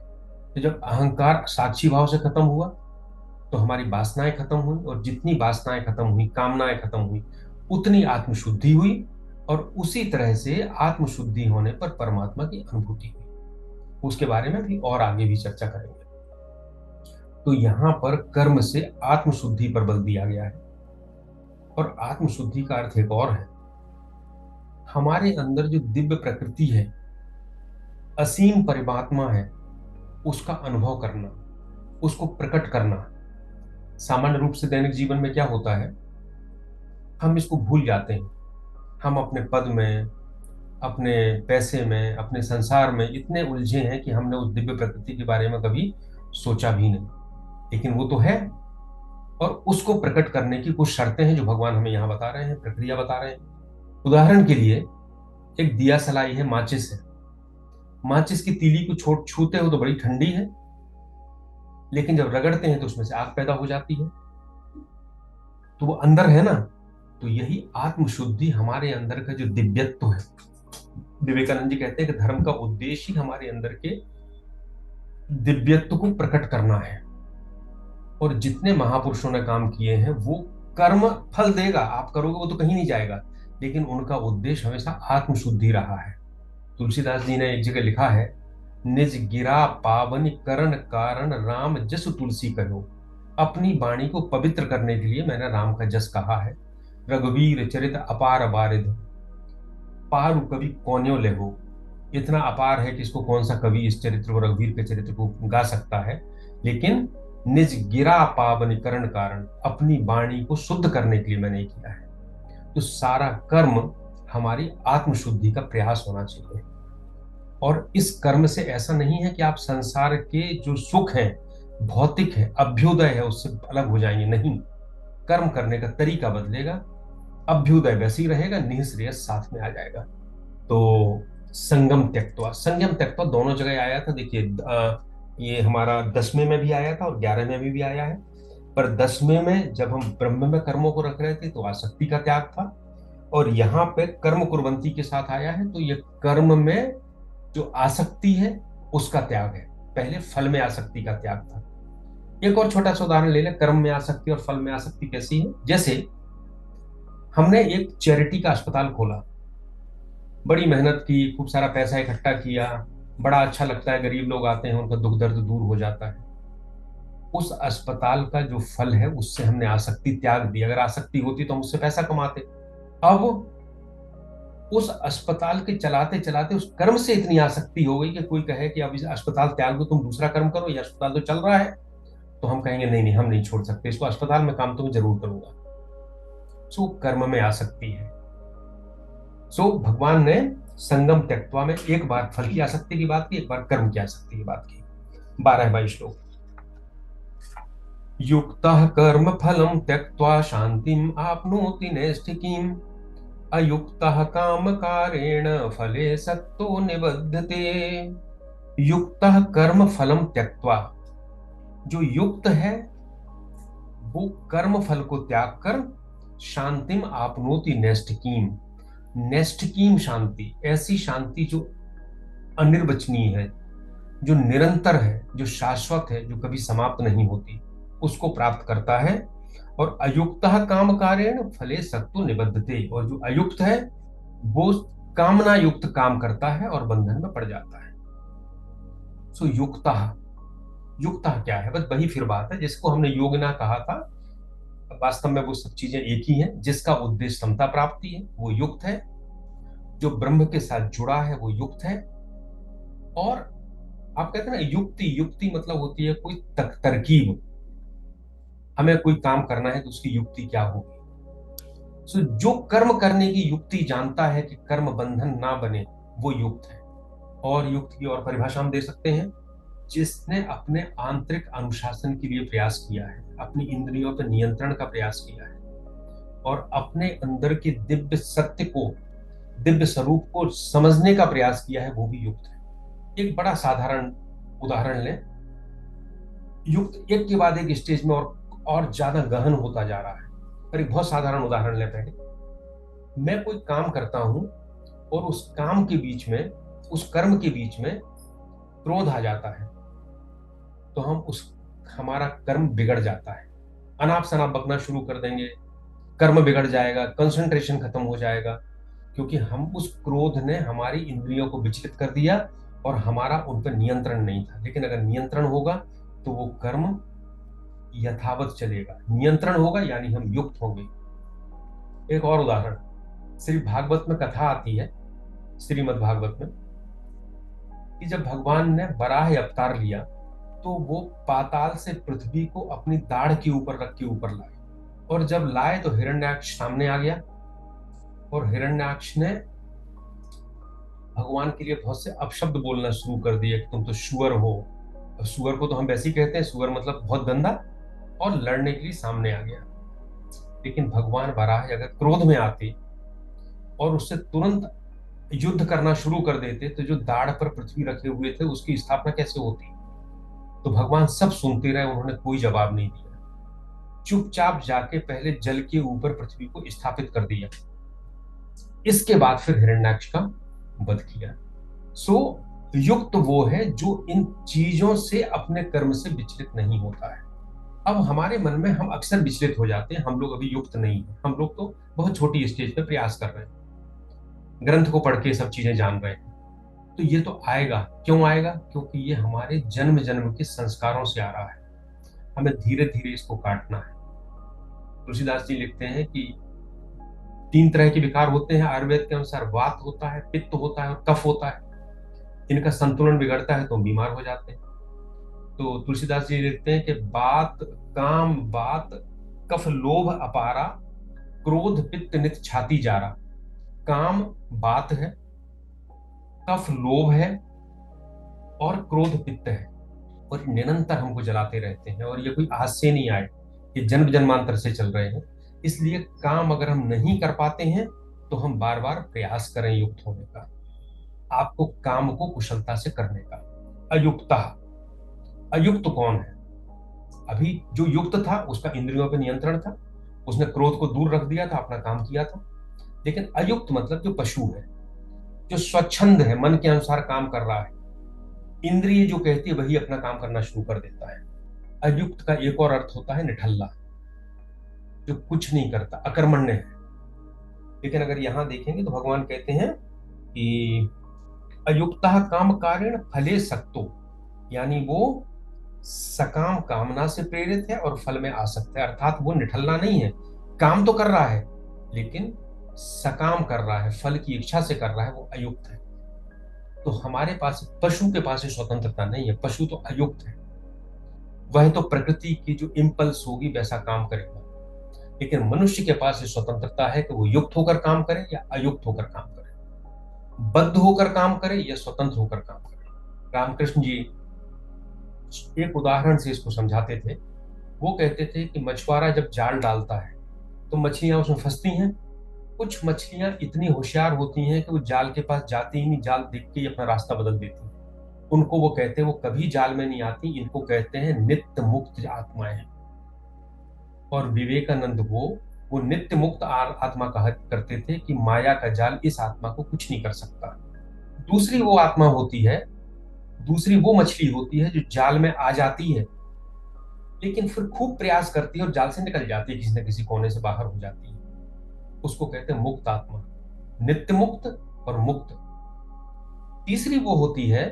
तो जब अहंकार साक्षी भाव से खत्म हुआ तो हमारी वासनाएं खत्म हुई, और जितनी वासनाएं खत्म हुई, कामनाएं खत्म हुई, उतनी आत्मशुद्धि हुई। और उसी तरह से आत्मशुद्धि होने पर परमात्मा की अनुभूति हुई। उसके बारे में भी और आगे भी चर्चा करेंगे। तो यहां पर कर्म से आत्मशुद्धि पर बल दिया गया है। और आत्मशुद्धि का अर्थ एक और है, हमारे अंदर जो दिव्य प्रकृति है, असीम परमात्मा है, उसका अनुभव करना, उसको प्रकट करना। सामान्य रूप से दैनिक जीवन में क्या होता है, हम इसको भूल जाते हैं। हम अपने पद में, अपने पैसे में, अपने संसार में इतने उलझे हैं कि हमने उस दिव्य प्रकृति के बारे में कभी सोचा भी नहीं। लेकिन वो तो है, और उसको प्रकट करने की कुछ शर्तें हैं जो भगवान हमें यहाँ बता रहे हैं, प्रक्रिया बता रहे हैं। उदाहरण के लिए, एक दिया सलाई है, माचिस है। माचिस की तीली को छूते हो तो बड़ी ठंडी है, लेकिन जब रगड़ते हैं तो उसमें से आग पैदा हो जाती है, तो वो अंदर है ना। तो यही आत्मशुद्धि हमारे अंदर का जो दिव्यत्व है। विवेकानंद जी कहते हैं कि धर्म का उद्देश्य ही हमारे अंदर के दिव्यत्व को प्रकट करना है। और जितने महापुरुषों ने काम किए हैं वो कर्म फल देगा, आप करोगे वो तो कहीं नहीं जाएगा, लेकिन उनका उद्देश्य हमेशा आत्मशुद्धि रहा है। तुलसीदास जी ने एक जगह लिखा है, निज गिरा पावन करण कारण राम जस तुलसी कहो। अपनी वाणी को पवित्र करने के लिए मैंने राम का जस कहा है। रघुवीर चरित अपार बारिध, पारु कवि कौन्यो लेहो, इतना अपार है कि इसको कौन सा कवि इस चरित्र को, रघुवीर के चरित्र को गा सकता है। लेकिन निज गिरा पावनीकरण कारण, अपनी वाणी को शुद्ध करने के लिए मैंने किया है। तो सारा कर्म हमारी आत्मशुद्धि का प्रयास होना चाहिए। और इस कर्म से ऐसा नहीं है कि आप संसार के जो सुख है, भौतिक है, अभ्युदय है, उससे अलग हो जाएंगे। नहीं, कर्म करने का तरीका बदलेगा, अभ्युदय वैसे ही रहेगा, निःश्रेयस साथ में आ जाएगा। तो संगम त्यक्त्वा, संयम त्यक्त्वा दोनों जगह आया था। देखिए, ये हमारा 10वें में भी आया था और 11वें में भी आया है। पर 10वें में जब हम ब्रह्म में कर्मों को रख रहे थे तो आसक्ति का त्याग था, और यहाँ पे कर्म कुर्वंती के साथ आया है तो ये कर्म में जो आसक्ति है उसका त्याग है। पहले फल में आसक्ति का त्याग था। एक और छोटा सा उदाहरण ले लें, कर्म में आसक्ति और फल में आसक्ति कैसी है। जैसे हमने एक चैरिटी का अस्पताल खोला, बड़ी मेहनत की, खूब सारा पैसा इकट्ठा किया, बड़ा अच्छा लगता है, गरीब लोग आते हैं, उनका दुख दर्द दूर हो जाता है। उस अस्पताल का जो फल है उससे हमने आसक्ति त्याग दी। अगर आसक्ति होती तो हम उससे पैसा कमाते। अब उस अस्पताल के चलाते चलाते उस कर्म से इतनी आसक्ति हो गई कि कोई कहे कि अब इस अस्पताल त्याग दो, तुम दूसरा कर्म करो, ये अस्पताल तो चल रहा है। तो हम कहेंगे नहीं नहीं, हम नहीं छोड़ सकते इसको, अस्पताल में काम तो मैं जरूर करूंगा। सो कर्म में आसक्ति है। सो भगवान ने संगम त्यक्त्वा में एक बार फल की आसक्ति की बात की, एक बार कर्म की आसक्ति की बात की। 12वां श्लोक। युक्तः कर्म फलम त्यक्त्वा शांतिम आपनोति नैष्ठिकीम, अयुक्तः कामकारेण फले सक्तो निबध्यते। युक्तः कर्म फलम त्यक्त्वा, जो युक्त है वो कर्म फल को त्याग कर शांतिम आपनोति नैष्ठिकीम, नैष्ठिकीम शांति, ऐसी शांति जो अनिर्वचनीय है, जो निरंतर है, जो शाश्वत है, जो कभी समाप्त नहीं होती, उसको प्राप्त करता है। और अयुक्तः काम कारेण फले सक्तो निबद्धते, और जो अयुक्त है वो कामना युक्त काम करता है और बंधन में पड़ जाता है। सो युक्तः, युक्तः क्या है? बस वही फिर बात है जिसको हमने योगिना कहा था। वास्तव में वो सब चीजें एक ही हैं। जिसका उद्देश्य समता प्राप्ति है वो युक्त है, जो ब्रह्म के साथ जुड़ा है वो युक्त है। और आप कहते हैं ना युक्ति, युक्ति मतलब होती है कोई तरकीब। हमें कोई काम करना है तो उसकी युक्ति क्या होगी। सो जो कर्म करने की युक्ति जानता है कि कर्म बंधन ना बने, वो युक्त है। और युक्त की और परिभाषा हम दे सकते हैं, जिसने अपने आंतरिक अनुशासन के लिए प्रयास किया है, अपनी इंद्रियों पर नियंत्रण का प्रयास किया है, और अपने अंदर के दिव्य सत्य को, दिव्य स्वरूप को समझने का प्रयास किया है, वो भी युक्त है। एक बड़ा साधारण उदाहरण लें। युक्त एक के बाद एक स्टेज में और ज्यादा गहन होता जा रहा है। पर एक बहुत साधारण उदाहरण लें। पहले मैं कोई काम करता हूं और उस काम के बीच में, उस कर्म के बीच में क्रोध आ जाता है, तो हमारा कर्म बिगड़ जाता है। अनाप शनाप बकना शुरू कर देंगे, कर्म बिगड़ जाएगा, कंसंट्रेशन खत्म हो जाएगा, क्योंकि हम उस क्रोध ने हमारी इंद्रियों को विचलित कर दिया और हमारा उन पर नियंत्रण नहीं था। लेकिन अगर नियंत्रण होगा तो वो कर्म यथावत चलेगा। नियंत्रण होगा यानी हम युक्त होंगे। एक और उदाहरण, श्री भागवत में कथा आती है, श्रीमद् भागवत में, कि जब भगवान ने वराह अवतार लिया तो वो पाताल से पृथ्वी को अपनी दाढ़ के ऊपर रख के ऊपर लाए। और जब लाए तो हिरण्याक्ष सामने आ गया, और हिरण्याक्ष ने भगवान के लिए बहुत से अपशब्द बोलना शुरू कर दिए कि तुम तो शुअर हो। शुअर को तो हम वैसे ही कहते हैं, शुअर मतलब बहुत गंदा, और लड़ने के लिए सामने आ गया। लेकिन भगवान वराह अगर क्रोध में आते और उससे तुरंत युद्ध करना शुरू कर देते तो जो दाढ़ पर पृथ्वी रखे हुए थे उसकी स्थापना कैसे होती। तो भगवान सब सुनते रहे, उन्होंने कोई जवाब नहीं दिया। चुपचाप जाके पहले जल के ऊपर पृथ्वी को स्थापित कर दिया। इसके बाद फिर हिरण्याक्ष का वध किया। सो युक्त वो है जो इन चीजों से, अपने कर्म से विचलित नहीं होता है। अब हमारे मन में हम अक्सर विचलित हो जाते हैं, हम लोग अभी युक्त नहीं है, हम लोग तो बहुत छोटी स्टेज पे प्रयास कर रहे हैं, ग्रंथ को पढ़ के सब चीजें जान रहे हैं। तो ये तो आएगा। क्यों आएगा? क्योंकि ये हमारे जन्म जन्म के संस्कारों से आ रहा है। हमें धीरे धीरे इसको काटना है। तुलसीदास जी लिखते हैं कि तीन तरह के विकार होते हैं आयुर्वेद के अनुसार, वात होता है, पित्त होता है और कफ होता है। इनका संतुलन बिगड़ता है तो हम बीमार हो जाते हैं। तो तुलसीदास जी लिखते हैं कि बात काम बात, कफ लोभ अपारा, क्रोध पित्त नित छाती जारा। काम बात है, कफ लोभ है और क्रोध पित्त है, और निरंतर हमको जलाते रहते हैं, और ये कोई आज से नहीं आए, ये जन्म जन्मांतर से चल रहे हैं। इसलिए काम अगर हम नहीं कर पाते हैं तो हम बार बार प्रयास करें युक्त होने का, आपको काम को कुशलता से करने का। अयुक्ता, अयुक्त कौन है? अभी जो युक्त था उसका इंद्रियों पर नियंत्रण था, उसने क्रोध को दूर रख दिया था, अपना काम किया था। लेकिन अयुक्त मतलब जो पशु है, जो स्वच्छंद है, मन के अनुसार काम कर रहा है, इंद्रिय जो कहती है वही अपना काम करना शुरू कर देता है। अयुक्त का एक और अर्थ होता है निठल्ला, जो कुछ नहीं करता, अकर्मण्य है। लेकिन अगर यहां देखेंगे तो भगवान कहते हैं कि अयुक्तः काम कारेण फले सक्तो, यानी वो सकाम कामना से प्रेरित है और फल में आसक्त है, अर्थात वो निठल्ला नहीं है, काम तो कर रहा है लेकिन सकाम कर रहा है, फल की इच्छा से कर रहा है, वो अयुक्त है। तो हमारे पास, पशु के पास स्वतंत्रता नहीं है, पशु तो अयुक्त है, वह तो प्रकृति की जो इम्पल्स होगी वैसा काम करेगा। लेकिन मनुष्य के पास स्वतंत्रता है कि वो युक्त होकर काम करे या अयुक्त होकर काम करे, बद्ध होकर काम करे या स्वतंत्र होकर काम करे। रामकृष्ण जी एक उदाहरण से इसको समझाते थे। वो कहते थे कि मछुआरा जब जाल डालता है तो मछलियां उसमें फंसती हैं। कुछ मछलियां इतनी होशियार होती हैं कि वो जाल के पास जाती ही नहीं, जाल देख के ही अपना रास्ता बदल देती हैं। उनको वो कहते हैं, वो कभी जाल में नहीं आती, इनको कहते हैं नित्य मुक्त आत्माएं। और विवेकानंद वो नित्य मुक्त आत्मा कहा करते थे कि माया का जाल इस आत्मा को कुछ नहीं कर सकता। दूसरी वो आत्मा होती है, दूसरी वो मछली होती है जो जाल में आ जाती है लेकिन फिर खूब प्रयास करती है और जाल से निकल जाती है, किसी न किसी कोने से बाहर हो जाती है। उसको कहते हैं मुक्त आत्मा, नित्य मुक्त और मुक्त। तीसरी वो होती है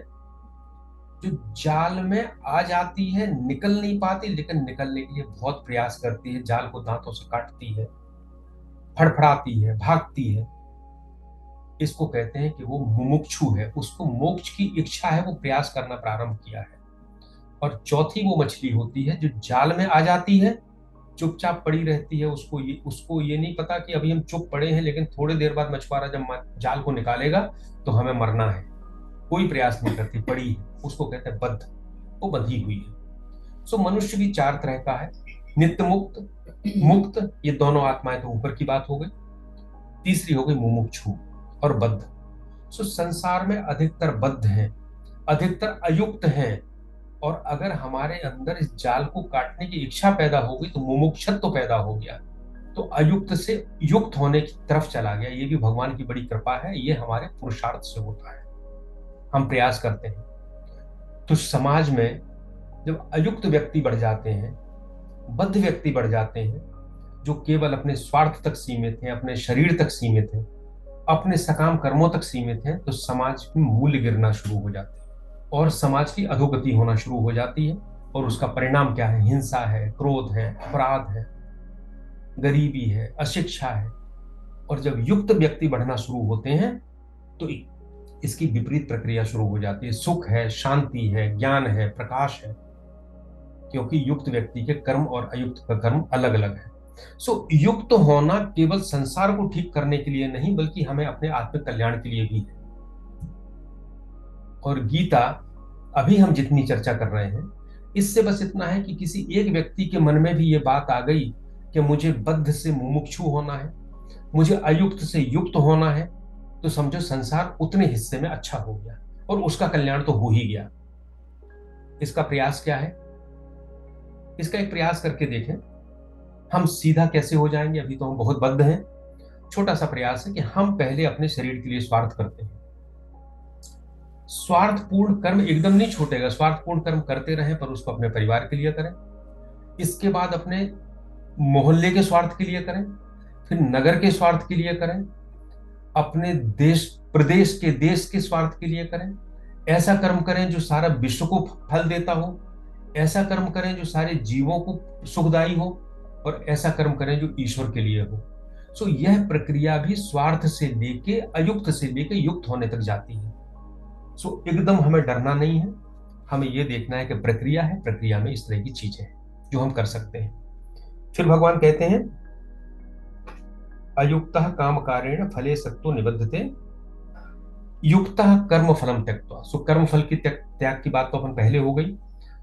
जो जाल में आ जाती है, निकल नहीं पाती, लेकिन निकलने के लिए बहुत प्रयास करती है, जाल को दांतों से काटती है, फड़फड़ाती है, भागती है। इसको कहते हैं कि वो मुमुक्षु है, उसको मोक्ष की इच्छा है, वो प्रयास करना प्रारंभ किया है। और चौथी वो मछली होती है जो जाल में आ जाती है, चुपचाप पड़ी रहती है, उसको ये नहीं पता कि अभी हम चुप पड़े हैं, लेकिन थोड़ी देर बाद मछुआरा जब जाल को निकालेगा तो हमें मरना है, कोई प्रयास नहीं करती, पड़ी है। उसको कहते हैं बद्ध, वो बंधी हुई है। सो मनुष्य भी चार तरह का है, नित्य मुक्त, मुक्त, ये दोनों आत्माएं तो ऊपर की बात हो गई। तीसरी हो गई मुमुक्षु और बद्ध। सो संसार में अधिकतर बद्ध हैं, अधिकतर अयुक्त हैं। और अगर हमारे अंदर इस जाल को काटने की इच्छा पैदा हो गई तो मुमुक्षत्व पैदा हो गया, तो अयुक्त से युक्त होने की तरफ चला गया। ये भी भगवान की बड़ी कृपा है, ये हमारे पुरुषार्थ से होता है, हम प्रयास करते हैं। तो समाज में जब अयुक्त व्यक्ति बढ़ जाते हैं, बद्ध व्यक्ति बढ़ जाते हैं, जो केवल अपने स्वार्थ तक सीमित हैं, अपने शरीर तक सीमित हैं, अपने सकाम कर्मों तक सीमित हैं, तो समाज में मूल्य गिरना शुरू हो जाते हैं और समाज की अधोगति होना शुरू हो जाती है। और उसका परिणाम क्या है? हिंसा है, क्रोध है, अपराध है, गरीबी है, अशिक्षा है। और जब युक्त व्यक्ति बढ़ना शुरू होते हैं तो इसकी विपरीत प्रक्रिया शुरू हो जाती है। सुख है, शांति है, ज्ञान है, प्रकाश है, क्योंकि युक्त व्यक्ति के कर्म और अयुक्त का कर्म अलग अलग है। सो युक्त होना केवल संसार को ठीक करने के लिए नहीं, बल्कि हमें अपने आत्मिक कल्याण के लिए भी है। और गीता, अभी हम जितनी चर्चा कर रहे हैं, इससे बस इतना है कि किसी एक व्यक्ति के मन में भी ये बात आ गई कि मुझे बद्ध से मुमुक्षु होना है, मुझे अयुक्त से युक्त होना है, तो समझो संसार उतने हिस्से में अच्छा हो गया और उसका कल्याण तो हो ही गया। इसका प्रयास क्या है? इसका एक प्रयास करके देखें, हम सीधा कैसे हो जाएंगे। अभी तो हम बहुत बद्ध हैं। छोटा सा प्रयास है कि हम पहले अपने शरीर के लिए स्वार्थ करते हैं। स्वार्थपूर्ण कर्म एकदम नहीं छूटेगा, स्वार्थपूर्ण कर्म करते रहें, पर उसको अपने परिवार के लिए करें। इसके बाद अपने मोहल्ले के स्वार्थ के लिए करें, फिर नगर के स्वार्थ के लिए करें, अपने देश प्रदेश के देश के स्वार्थ के लिए करें। ऐसा कर्म करें जो सारा विश्व को फल देता हो, ऐसा कर्म करें जो सारे जीवों को सुखदायी हो, और ऐसा कर्म करें जो ईश्वर के लिए हो। सो यह प्रक्रिया भी स्वार्थ से लेके अयुक्त से लेके युक्त होने तक जाती है। सो एकदम हमें डरना नहीं है, हमें यह देखना है कि प्रक्रिया है, प्रक्रिया में इस तरह की चीजें हैं जो हम कर सकते हैं। फिर भगवान कहते हैं अयुक्तः काम कारेण फले सत्तो निबद्धते युक्तः कर्म फलम त्यक्त्वा। सो कर्म फल की त्याग की बात तो अपन पहले हो गई।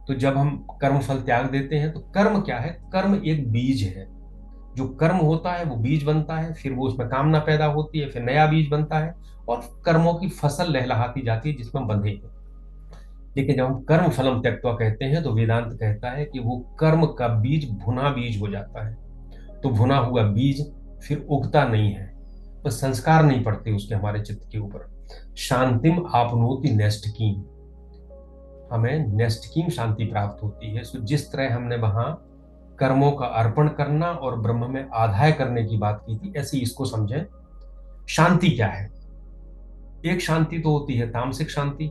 तो जब हम कर्म फल त्याग देते हैं तो कर्म क्या है? कर्म एक बीज है। जो कर्म होता है वो बीज बनता है, फिर वो उसमें कामना पैदा होती है, फिर नया बीज बनता है और कर्मों की फसल लहलहाती जाती है जिसमें हम बंधे हैं। लेकिन जब हम कर्म फलम त्यक्त्वा कहते हैं तो वेदांत कहता है कि वो कर्म का बीज भुना बीज हो जाता है। तो भुना हुआ बीज फिर उगता नहीं है, तो संस्कार नहीं पड़ते उसके हमारे चित्त के ऊपर। शांतिम आपनोति नैष्ठिकीम, हमें नैष्ठिकीम शांति प्राप्त होती है। सो जिस तरह हमने वहां कर्मों का अर्पण करना और ब्रह्म में आधाय करने की बात की थी, ऐसे इसको समझें। शांति क्या है? एक शांति तो होती है तामसिक शांति,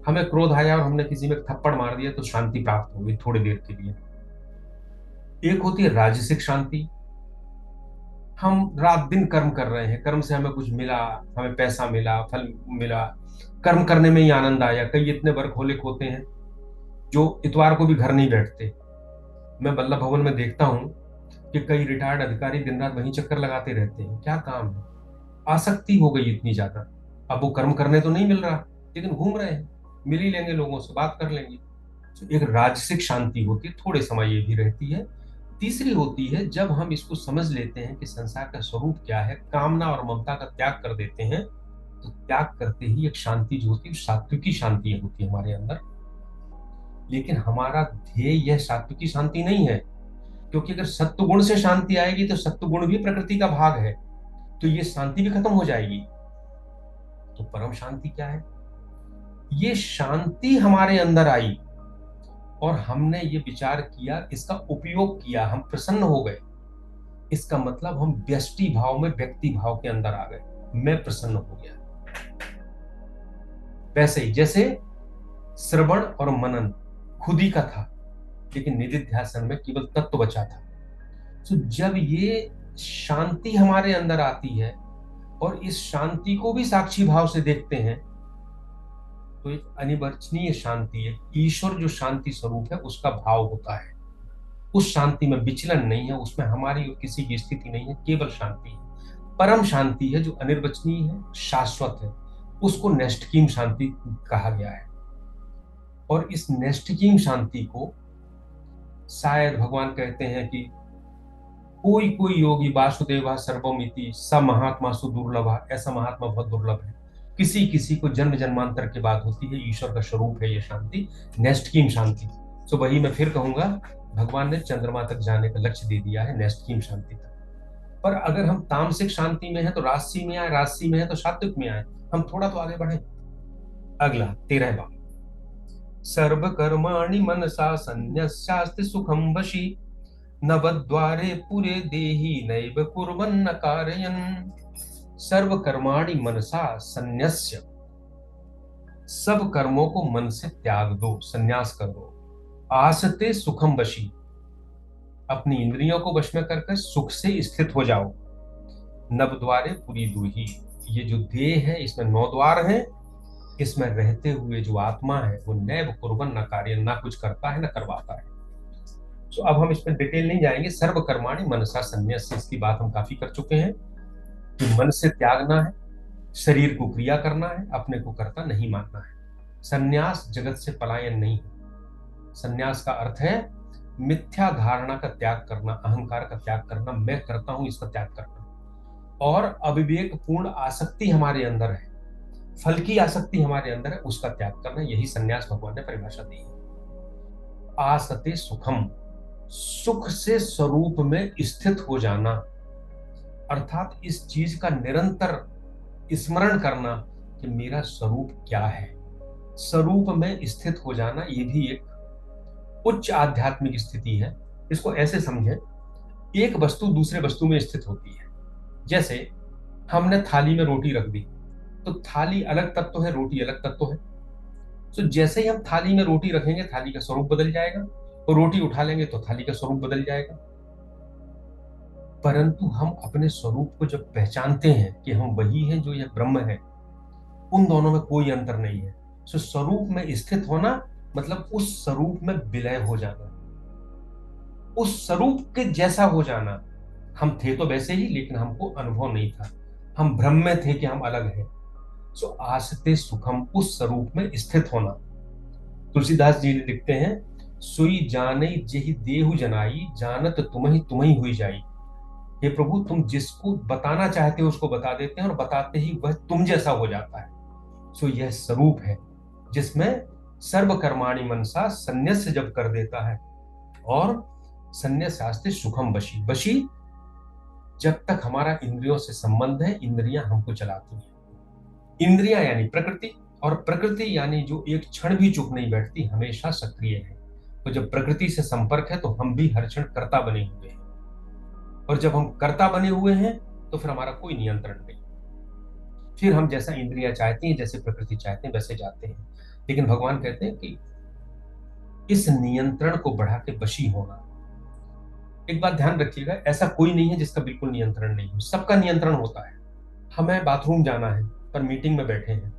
हमें क्रोध आया और हमने किसी में थप्पड़ मार दिया तो शांति प्राप्त हो गई थोड़ी देर के लिए। एक होती है राजसिक शांति, हम रात दिन कर्म कर रहे हैं, कर्म से हमें कुछ मिला, हमें पैसा मिला, फल मिला, कर्म करने में ही आनंद आया। कई इतने वर्कहोलिक होते हैं जो इतवार को भी घर नहीं बैठते। मैं वल्लभ भवन में देखता हूँ कि कई रिटायर्ड अधिकारी दिन रात वहीं चक्कर लगाते रहते हैं। क्या काम है? आसक्ति हो गई इतनी ज्यादा। अब वो कर्म करने तो नहीं मिल रहा, लेकिन घूम रहे हैं, मिल ही लेंगे, लोगों से बात कर लेंगे। तो एक राजसिक शांति होती है, थोड़े समय ये भी रहती है। तीसरी होती है जब हम इसको समझ लेते हैं कि संसार का स्वरूप क्या है, कामना और ममता का त्याग कर देते हैं, तो त्याग करते ही एक शांति जो होती है सात्विकी शांति होती है हमारे अंदर। लेकिन हमारा ध्येय यह सात्विकी शांति नहीं है, क्योंकि अगर सत्व गुण से शांति आएगी तो सत्व गुण भी प्रकृति का भाग है, तो ये शांति भी खत्म हो जाएगी। तो परम शांति क्या है? ये शांति हमारे अंदर आई और हमने ये विचार किया, इसका उपयोग किया, हम प्रसन्न हो गए। इसका मतलब हम व्यष्टि भाव में व्यक्ति भाव के अंदर आ गए, मैं प्रसन्न हो गया। वैसे ही जैसे श्रवण और मनन खुद ही का था, लेकिन निधिध्यासन में केवल तत्व बचा था। तो जब ये शांति हमारे अंदर आती है और इस शांति को भी साक्षी भाव से देखते हैं, तो एक अनिवर्चनीय शांति है। ईश्वर जो शांति स्वरूप है उसका भाव होता है। उस शांति में विचलन नहीं है, उसमें हमारी और किसी की स्थिति नहीं है, केवल शांति है। परम शांति है जो अनिर्वचनीय है, शाश्वत है, उसको नैष्ठिकीम शांति कहा गया है। और इस नैष्ठिकीम शांति को शायद भगवान कहते हैं कि कोई कोई योगी वासुदेवा सर्वमिति स महात्मा सुदुर्लभा, ऐसा महात्मा बहुत दुर्लभ है। किसी किसी को जन्म जन्मांतर के बाद होती है। ईश्वर का स्वरूप है ये शांति, नैष्ठिकीम शांति। तो वही मैं फिर कहूंगा, भगवान ने चंद्रमा तक जाने का लक्ष्य दे दिया है, नैष्ठिकीम शांति तक। पर अगर हम तामसिक शांति में है तो राजसी में आए, राजसी में है तो सात्विक में आए, हम थोड़ा तो आगे बढ़े। अगला 13वां, सर्व कर्माणि मनसा संन्यस्यास्ति सुखम वशी नवद्वारे पुरे देहि नैव कुर्वन्न कारयन्। सर्व कर्माणि मनसा संन्यस्य, सब कर्मों को मन से त्याग दो, संन्यास कर दो। आसते सुखम वशी, अपनी इंद्रियों को वश में करके सुख से स्थित हो जाओ। नव द्वारे पुरी दूही, ये जो देह है इसमें 9 द्वार हैं, इसमें रहते हुए जो आत्मा है वो नैव कुर्वन्न कार्य, ना कुछ करता है ना करवाता है। तो अब हम इसमें डिटेल नहीं जाएंगे। सर्व कर्माणि मनसा संन्यास, इसकी बात हम काफी कर चुके हैं कि मन से त्यागना है, शरीर को क्रिया करना है, अपने को कर्ता नहीं मानना है। संन्यास जगत से पलायन नहीं है। संन्यास का अर्थ है मिथ्या धारणा का त्याग करना, अहंकार का त्याग करना, मैं करता हूं इसका त्याग करना। और अविवेक पूर्ण आसक्ति हमारे अंदर है, फल की आसक्ति हमारे अंदर है, उसका त्याग करना, यही संन्यास भगवान ने परिभाषा दी है। आसते सुखम, सुख से स्वरूप में स्थित हो जाना, अर्थात इस चीज का निरंतर स्मरण करना कि मेरा स्वरूप क्या है। स्वरूप में स्थित हो जाना ये भी एक उच्च आध्यात्मिक स्थिति है। इसको ऐसे समझें, एक वस्तु दूसरे वस्तु में स्थित होती है। जैसे हमने थाली में रोटी रख दी, तो थाली अलग तत्व है, रोटी अलग तत्व है। तो जैसे ही हम थाली में रोटी रखेंगे थाली का स्वरूप बदल जाएगा, और रोटी उठा लेंगे तो थाली का स्वरूप बदल जाएगा। परंतु हम अपने स्वरूप को जब पहचानते हैं कि हम वही हैं जो यह ब्रह्म है, उन दोनों में कोई अंतर नहीं है। सो स्वरूप में स्थित होना मतलब उस स्वरूप में विलय हो जाना, उस स्वरूप के जैसा हो जाना। हम थे तो वैसे ही, लेकिन हमको अनुभव नहीं था, हम भ्रम में थे कि हम अलग हैं। सो आसते सुखम, उस स्वरूप में स्थित होना। तुलसीदास जी लिखते हैं, सुई जाने जेहि देहु जनाई, जानत तुम्ही हुई जाई। हे प्रभु, तुम जिसको बताना चाहते हो उसको बता देते हैं, और बताते ही वह तुम जैसा हो जाता है। सो यह स्वरूप है जिसमें सर्व कर्माणि मनसा संन्यास जब कर देता है, और संन्यासास्ते सुखम बशी। बशी जब तक हमारा इंद्रियों से संबंध है, इंद्रियां हमको चलाती हैं। इंद्रियां यानी प्रकृति, और प्रकृति यानी जो एक क्षण भी चुप नहीं बैठती, हमेशा सक्रिय है। तो जब प्रकृति से संपर्क है तो हम भी हर क्षण कर्ता बने हुए हैं, और जब हम कर्ता बने हुए हैं तो फिर हमारा कोई नियंत्रण नहीं। फिर हम जैसा इंद्रियां चाहती हैं, जैसे प्रकृति चाहते हैं, वैसे जाते हैं। लेकिन भगवान कहते हैं कि इस नियंत्रण को बढ़ा के वशी होना। एक बात ध्यान रखिएगा, ऐसा कोई नहीं है जिसका बिल्कुल नियंत्रण नहीं हो, सबका नियंत्रण होता है। हमें बाथरूम जाना है पर मीटिंग में बैठे हैं,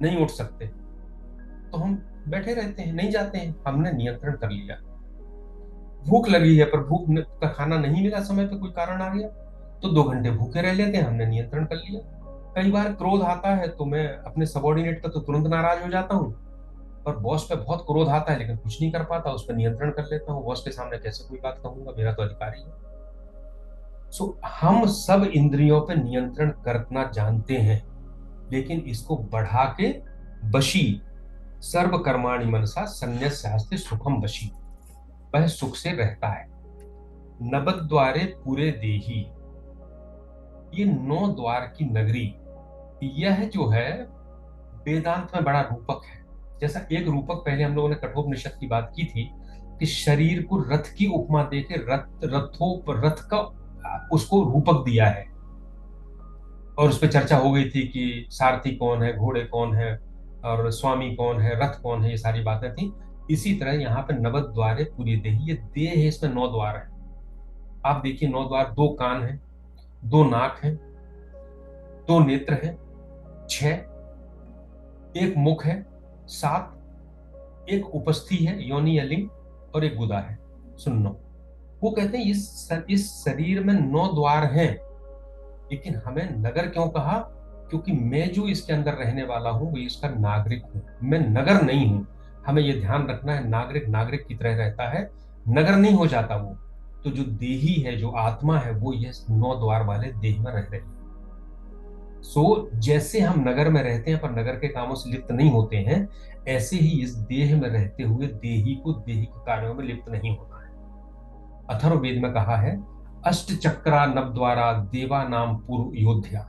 नहीं उठ सकते, तो हम बैठे रहते हैं, नहीं जाते हैं, हमने नियंत्रण कर लिया। भूख लगी है पर भूख का खाना नहीं मिला समय पे, कोई कारण आ गया, तो 2 घंटे भूखे रह लेते हैं, हमने नियंत्रण कर लिया। कई बार क्रोध आता है तो मैं अपने सबॉर्डिनेट पर तो तुरंत नाराज हो जाता हूँ, पर बॉस पे बहुत क्रोध आता है लेकिन कुछ नहीं कर पाता, उस पर नियंत्रण कर लेता हूँ। बॉस के सामने कैसे कोई बात कहूंगा, मेरा तो अधिकार ही है। सो हम सब इंद्रियों पे नियंत्रण करना जानते हैं, लेकिन इसको बढ़ा के बशी, सर्व कर्माणि मनसा संन्यास्यास्ते सुखम बशी, वह सुख से रहता है। नवद्वारे पूरे देही, ये 9 द्वार की नगरी, यह जो है वेदांत में बड़ा रूपक है। जैसा एक रूपक पहले हम लोगों ने कठोपनिषद की बात की थी कि शरीर को रथ की उपमा देके रथ का उसको रूपक दिया है, और उस पर चर्चा हो गई थी कि सारथी कौन है, घोड़े कौन है, और स्वामी कौन है, रथ कौन है, ये सारी बातें थी। इसी तरह यहाँ पे नवद्वारे पूरी देही, ये देह है, इसमें 9 द्वार है। आप देखिए 9 द्वार, 2 कान है, 2 नाक है, 2 नेत्र है, 6, एक मुख है, 7, एक उपस्थि है योनि या लिंग, और एक गुदा है, सुनो। वो कहते हैं इस शरीर में 9 द्वार हैं, लेकिन हमें नगर क्यों कहा? क्योंकि मैं जो इसके अंदर रहने वाला हूं वो इसका नागरिक हूं, मैं नगर नहीं हूं। हमें ये ध्यान रखना है, नागरिक नागरिक की तरह रहता है, नगर नहीं हो जाता वो। तो जो देही है, जो आत्मा है, वो ये 9 द्वार वाले देह में रह रही है। सो जैसे हम नगर में रहते हैं पर नगर के कामों से लिप्त नहीं होते हैं, ऐसे ही इस देह में रहते हुए देही के कार्यों में लिप्त नहीं होना है। अथर्ववेद में कहा है, अष्ट चक्रा नव द्वारा देवा नाम पूर्व अयोध्या।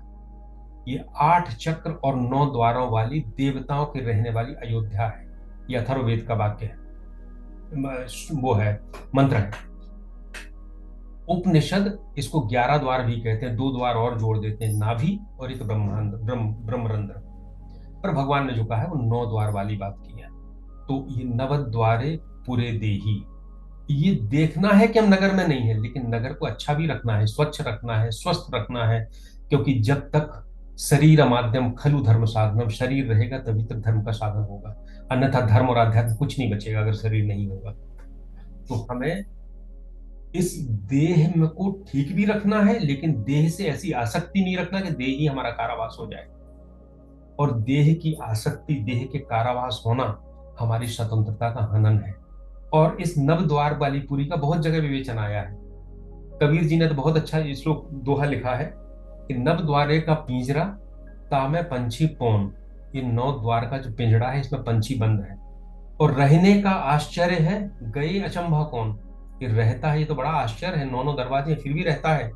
ये 8 चक्र और 9 द्वारों वाली देवताओं की रहने वाली अयोध्या है। ये अथर्ववेद का वाक्य है, वो है मंत्र है। उपनिषद इसको 11 द्वार भी कहते हैं, 2 द्वार और जोड़ देते हैं, नाभि और एक ब्रह्मरंध्र। पर भगवान ने जो कहा है वो 9 द्वार वाली बात की है। तो ये नवद्वारे पूरे देही, ये देखना है कि हम नगर में नहीं है, लेकिन नगर को अच्छा भी रखना है, स्वच्छ रखना है, स्वस्थ रखना है। क्योंकि जब तक शरीर माध्यम खलु धर्म साधनम, शरीर रहेगा तभी तक धर्म का साधन होगा, अन्यथा धर्म और अध्यात्म कुछ नहीं बचेगा अगर शरीर नहीं होगा। तो हमें इस देह में को ठीक भी रखना है, लेकिन देह से ऐसी आसक्ति नहीं रखना कि देह ही हमारा कारावास हो जाए। और देह की आसक्ति, देह के कारावास होना हमारी स्वतंत्रता का हनन है। और इस नव द्वार वाली पुरी का बहुत जगह विवेचन आया है। कबीर जी ने तो बहुत अच्छा श्लोक दोहा लिखा है कि नव द्वारे का पिंजरा, तामे पंछी पौन। ये 9 द्वार का जो पिंजरा है, इसमें पंछी बंद है, और रहने का आश्चर्य है, गए अचंभा कौन। ये रहता है, ये तो बड़ा आश्चर्य है, 9 दरवाजे फिर भी रहता है,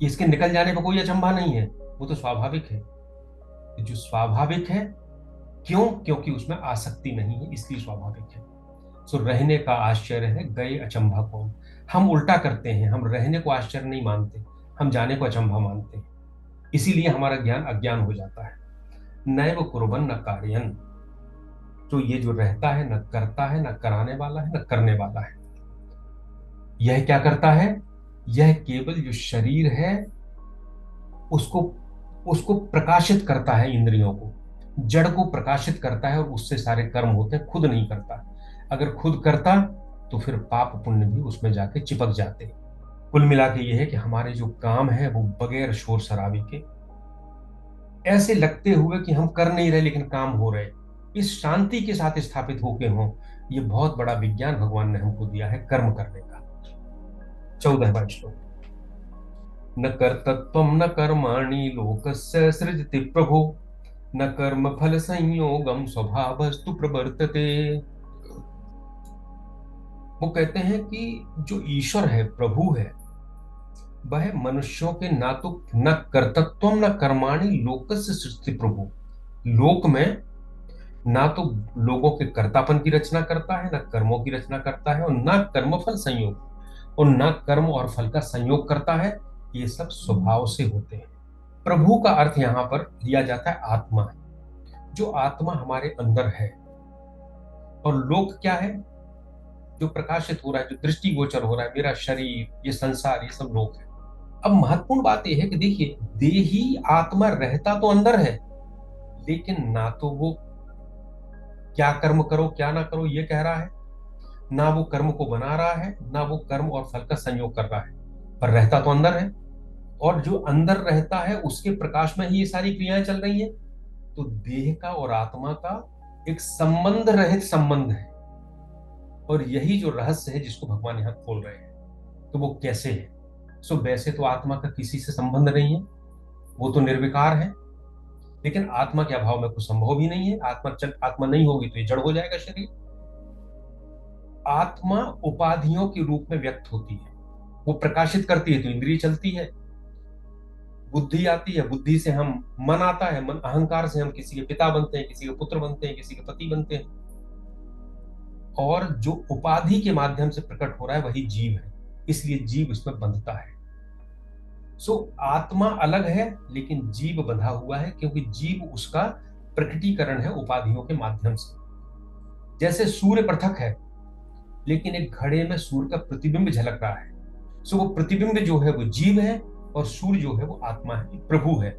इसके निकल जाने पर कोई अचंभा नहीं है, वो तो स्वाभाविक है। जो स्वाभाविक है, क्यों? क्योंकि उसमें आसक्ति नहीं है, इसलिए स्वाभाविक है। सो रहने का आश्चर्य है, गए अचंभा कौन। हम उल्टा करते हैं, हम रहने को आश्चर्य नहीं मानते, हम जाने को अचंभा मानते हैं, इसीलिए हमारा ज्ञान अज्ञान हो जाता है। नैव कुर्बन न कार्यन, तो ये जो रहता है न करता है, न कराने वाला है, न करने वाला है। यह क्या करता है? यह केवल जो शरीर है उसको उसको प्रकाशित करता है, इंद्रियों को, जड़ को प्रकाशित करता है, और उससे सारे कर्म होते हैं, खुद नहीं करता। अगर खुद करता तो फिर पाप पुण्य भी उसमें जाके चिपक जाते। कुल मिला के यह है कि हमारे जो काम है वो बगैर शोर शराबे के, ऐसे लगते हुए कि हम कर नहीं रहे लेकिन काम हो रहे, इस शांति के साथ स्थापित होके हों, ये बहुत बड़ा विज्ञान भगवान ने हमको दिया है कर्म करने का। 14वां श्लोक। न कर्तृत्वं न कर्माणि लोकस्य सृजति प्रभो, न कर्म फल संयोगम स्वभावस्तु प्रवर्तते। वो कहते हैं कि जो ईश्वर है, प्रभु है, वह मनुष्यों के ना तो न कर्तृत्व न कर्माणि लोकस्य सृजति प्रभु, लोक में ना तो लोगों के कर्तापन की रचना करता है, ना कर्मों की रचना करता है, और ना कर्मफल संयोग, और ना कर्म और फल का संयोग करता है। ये सब स्वभाव से होते हैं। प्रभु का अर्थ यहाँ पर लिया जाता है आत्मा, जो आत्मा हमारे अंदर है। और लोक क्या है? जो प्रकाशित हो रहा है, जो दृष्टिगोचर हो रहा है, मेरा शरीर, ये संसार, ये सब लोक है। अब महत्वपूर्ण बात यह है कि देखिए, देही आत्मा रहता तो अंदर है, लेकिन ना तो वो क्या कर्म करो क्या ना करो ये कह रहा है, ना वो कर्म को बना रहा है, ना वो कर्म और फल का संयोग कर रहा है, पर रहता तो अंदर है। और जो अंदर रहता है उसके प्रकाश में ही ये सारी क्रियाएं चल रही हैं। तो देह का और आत्मा का एक संबंध रहित संबंध है, और यही जो रहस्य है जिसको भगवान यहाँ खोल रहे हैं। तो वो कैसे है? वैसे तो आत्मा का किसी से संबंध नहीं है, वो तो निर्विकार है, लेकिन आत्मा के अभाव में कुछ संभव ही नहीं है। आत्मा नहीं होगी तो ये जड़ हो जाएगा शरीर। आत्मा उपाधियों के रूप में व्यक्त होती है, वो प्रकाशित करती है तो इंद्रिय चलती है, बुद्धि आती है, बुद्धि से हम मन आता है, मन अहंकार से हम किसी के पिता बनते हैं, किसी के पुत्र बनते हैं, किसी के पति बनते हैं। और जो उपाधि के माध्यम से प्रकट हो रहा है वही जीव है, इसलिए जीव इसमें बंधता है। आत्मा अलग है लेकिन जीव बंधा हुआ है, क्योंकि जीव उसका प्रकटीकरण है उपाधियों के माध्यम से। जैसे सूर्य पृथक है लेकिन एक घड़े में सूर्य का प्रतिबिंब झलक रहा है। वो प्रतिबिंब जो है वो जीव है, और सूर्य जो है वो आत्मा है, प्रभु है।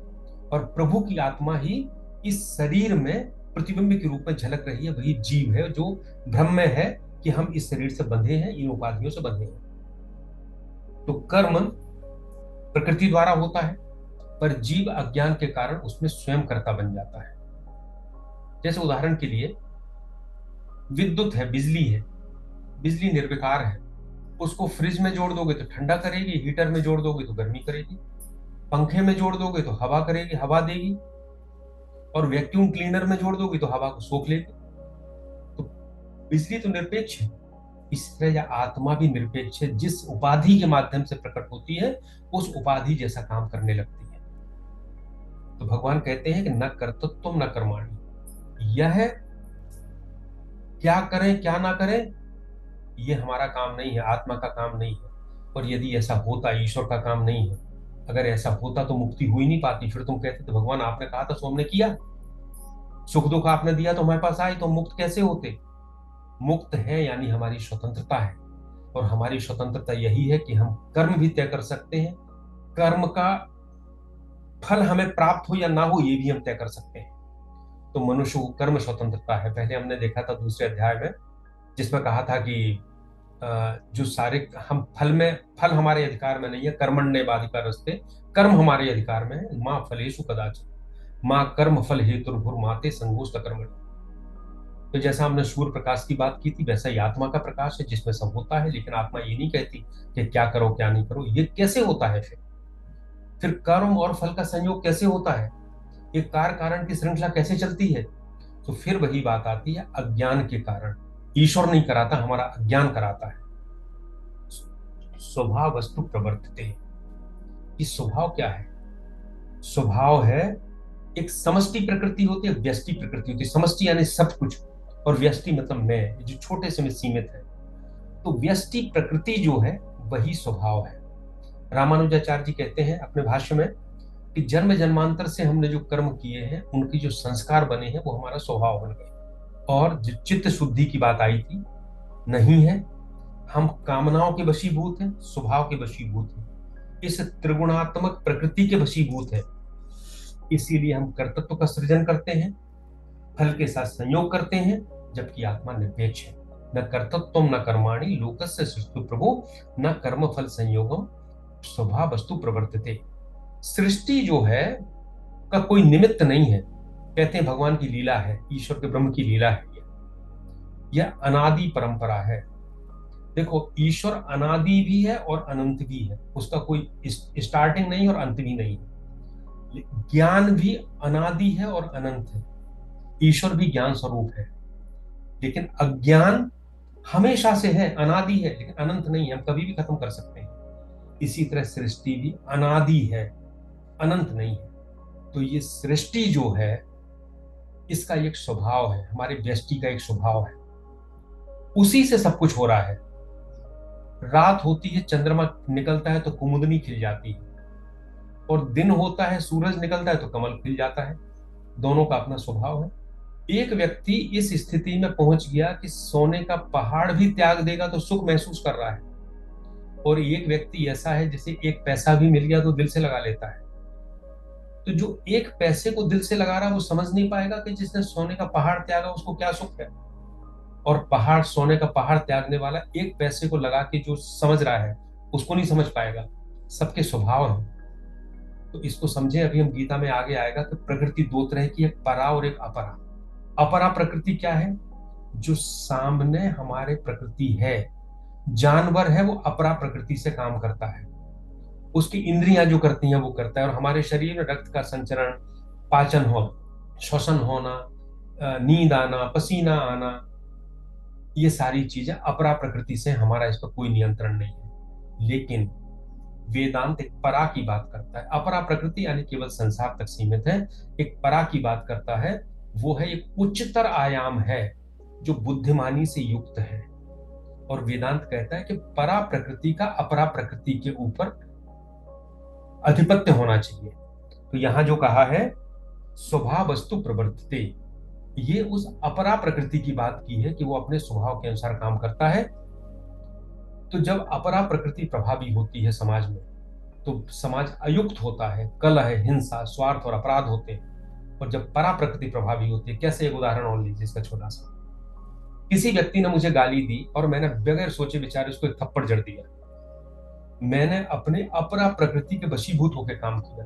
और प्रभु की आत्मा ही इस शरीर में प्रतिबिंब के रूप में झलक रही है, वही जीव है जो भ्रम में है कि हम इस शरीर से बंधे हैं, इन उपाधियों से बंधे हैं। तो कर्म प्रकृति द्वारा होता है, पर जीव अज्ञान के कारण उसमें स्वयं कर्ता बन जाता है। जैसे उदाहरण के लिए विद्युत है, बिजली है, बिजली निर्विकार है, उसको फ्रिज में जोड़ दोगे तो ठंडा करेगी, हीटर में जोड़ दोगे तो गर्मी करेगी, पंखे में जोड़ दोगे तो हवा करेगी, हवा देगी, और वैक्यूम क्लीनर में जोड़ दोगे तो हवा को सोख लेगी। तो बिजली तो निरपेक्ष है, इस तरह यह आत्मा भी निरपेक्ष है, जिस उपाधि के माध्यम से प्रकट होती है उस उपाधि जैसा काम करने लगती है। तो भगवान कहते हैं कि न कर्तृत्व न कर्माणि, यह क्या करें क्या ना करें ये हमारा काम नहीं है, आत्मा का काम नहीं है। और यदि ऐसा होता, ईश्वर का काम नहीं है, अगर ऐसा होता तो मुक्ति हो ही नहीं पाती। फिर तुम कहते थे भगवान आपने कहा था सो हमने किया, सुख दुख आपने दिया तो हमारे पास आए, तो मुक्त कैसे होते? मुक्त है यानी हमारी स्वतंत्रता है, और हमारी स्वतंत्रता यही है कि हम कर्म भी तय कर सकते हैं, कर्म का फल हमें प्राप्त हो या ना हो ये भी हम तय कर सकते हैं। तो मनुष्य को कर्म स्वतंत्रता है। पहले हमने देखा था दूसरे अध्याय में, जिसमें कहा था कि जो सारे हम फल हमारे अधिकार में नहीं है, कर्मण्येवाधिकारस्ते, कर्म हमारे अधिकार में है। माँ फलेषु कदाचित् माँ कर्म फल हेतुर्भुर्माते संगोष्ठ कर्मणि। तो जैसा हमने सूर्य प्रकाश की बात की थी, वैसा ही आत्मा का प्रकाश है जिसमें सब होता है, लेकिन आत्मा ये नहीं कहती कि क्या करो क्या नहीं करो। ये कैसे होता है? फिर कर्म और फल का संयोग कैसे होता है? ये कार्य कारण की श्रृंखला कैसे चलती है? तो फिर वही बात आती है, अज्ञान के कारण। ईश्वर नहीं कराता, हमारा अज्ञान कराता है। स्वभाव वस्तु प्रवर्तते, ये स्वभाव क्या है? स्वभाव है, एक समष्टि प्रकृति होती है, व्यष्टि प्रकृति होती है। समष्टि यानी सब कुछ, और व्यष्टि मतलब मैं, जो छोटे से में सीमित है। तो व्यष्टि प्रकृति जो है वही स्वभाव है। रामानुजाचार्य जी कहते हैं अपने भाष्य में कि जन्म जन्मांतर से हमने जो कर्म किए हैं, उनकी जो संस्कार बने हैं वो हमारा स्वभाव बन गए। और जो चित्त शुद्धि की बात आई थी, नहीं है, हम कामनाओं के वशीभूत हैं, स्वभाव के वशीभूत हैं, इस त्रिगुणात्मक प्रकृति के वशीभूत हैं। इसीलिए हम कर्तृत्व का सृजन करते हैं, फल के साथ संयोग करते हैं, जबकि आत्मा निरपेक्ष है। न कर्तृत्व न कर्माणि लोकस्य सृष्टि प्रभु, न कर्म फल संयोगम स्वभाव वस्तु प्रवर्तते। सृष्टि जो है का कोई निमित्त नहीं है। कहते हैं भगवान की लीला है, ईश्वर के ब्रह्म की लीला है। यह अनादि परंपरा है। देखो, ईश्वर अनादि भी है और अनंत भी है, उसका कोई स्टार्टिंग नहीं और अंत भी नहीं है। ज्ञान भी अनादि है और अनंत है, ईश्वर भी ज्ञान स्वरूप है। लेकिन अज्ञान हमेशा से है, अनादि है, लेकिन अनंत नहीं है, हम कभी भी खत्म कर सकते हैं। इसी तरह सृष्टि भी अनादि है, अनंत नहीं है। तो ये सृष्टि जो है, इसका एक स्वभाव है, हमारे व्यष्टि का एक स्वभाव है, उसी से सब कुछ हो रहा है। रात होती है, चंद्रमा निकलता है तो कुमुदनी खिल जाती है, और दिन होता है, सूरज निकलता है तो कमल खिल जाता है। दोनों का अपना स्वभाव है। एक व्यक्ति इस स्थिति में पहुंच गया कि सोने का पहाड़ भी त्याग देगा तो सुख महसूस कर रहा है, और एक व्यक्ति ऐसा है जिसे एक पैसा भी मिल गया तो दिल से लगा लेता है। तो जो एक पैसे को दिल से लगा रहा है वो समझ नहीं पाएगा कि जिसने सोने का पहाड़ त्यागा उसको क्या सुख है। और पहाड़, सोने का पहाड़ त्यागने वाला एक पैसे को लगा के जो समझ रहा है उसको नहीं समझ पाएगा। सबके स्वभाव है। तो इसको समझे, अभी हम गीता में आगे आएगा कि प्रकृति दो तरह की है, परा और एक अपरा। अपरा प्रकृति क्या है? जो सामने हमारे प्रकृति है, जानवर है, वो अपरा प्रकृति से काम करता है। उसकी इंद्रियां जो करती हैं वो करता है, और हमारे शरीर में रक्त का संचरण, पाचन हो, श्वसन होना, नींद आना, पसीना आना, ये सारी चीजें अपरा प्रकृति से, हमारा इस पर कोई नियंत्रण नहीं है। लेकिन वेदांत एक परा की बात करता है। अपरा प्रकृति यानी केवल संसार तक सीमित है, एक परा की बात करता है। वो है एक उच्चतर आयाम है जो बुद्धिमानी से युक्त है। और वेदांत कहता है कि परा प्रकृति का अपरा प्रकृति के ऊपर आधिपत्य होना चाहिए। तो यहां जो कहा है स्वभाव वस्तु प्रवर्तते, ये उस अपरा प्रकृति की बात की है कि वो अपने स्वभाव के अनुसार काम करता है। तो जब अपरा प्रकृति प्रभावी होती है समाज में, तो समाज अयुक्त होता है, कलह, हिंसा, स्वार्थ और अपराध होते हैं। और जब परा प्रकृति प्रभावी होती है, कैसे, एक उदाहरण और लीजिए इसका छोटा सा। किसी व्यक्ति ने मुझे गाली दी और मैंने बगैर सोचे विचारे उसको एक थप्पड़ जड़ दिया। मैंने अपने अपरा प्रकृति के वशीभूत होकर काम किया।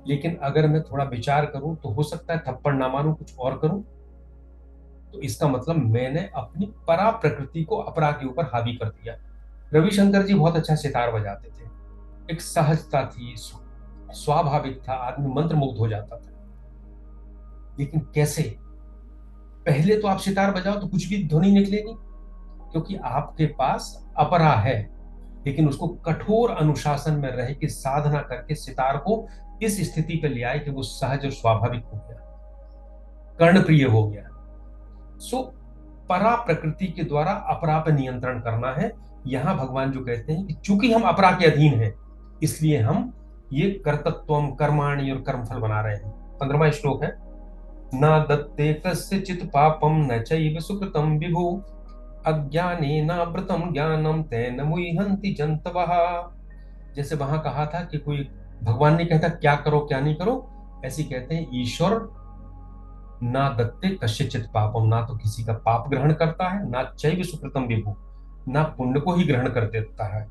लेकिन अगर मैं थोड़ा विचार करूं तो हो सकता है थप्पड़ ना मारूं, कुछ और करूं। तो इसका मतलब मैंने अपनी परा प्रकृति को अपरा के ऊपर हावी कर दिया। रविशंकर जी बहुत अच्छा सितार बजाते थे, एक सहजता थी, स्वाभाविक था, आदमी मंत्र मुग्ध हो जाता था। लेकिन कैसे? पहले तो आप सितार बजाओ तो कुछ भी ध्वनि निकलेगी, क्योंकि आपके पास अपरा है। लेकिन उसको कठोर अनुशासन में रह के साधना करके सितार को इस स्थिति पर ले आए कि वो सहज और स्वाभाविक हो गया, कर्णप्रिय हो गया। सो परा प्रकृति के द्वारा अपरा पर नियंत्रण करना है। यहां भगवान जो कहते हैं कि चूंकि हम अपरा के अधीन हैं, इसलिए हम ये कर्तत्वम कर्माणि और कर्मफल बना रहे हैं। 15वां श्लोक है, न दत्ते कस्यचित् पापम न चैव सुकृतं विभु, अज्ञानेनावृतं ज्ञानं तेन मुह्यन्ति जन्तवः। जैसे वहां कहा था कि कोई, भगवान नहीं कहता क्या करो क्या नहीं करो, ऐसे कहते हैं ईश्वर ना दत्ते कस्यचित् पापम, ना तो किसी का पाप ग्रहण करता है, ना चैव सुकृतं विभु, ना पुण्य को ही ग्रहण कर देता है।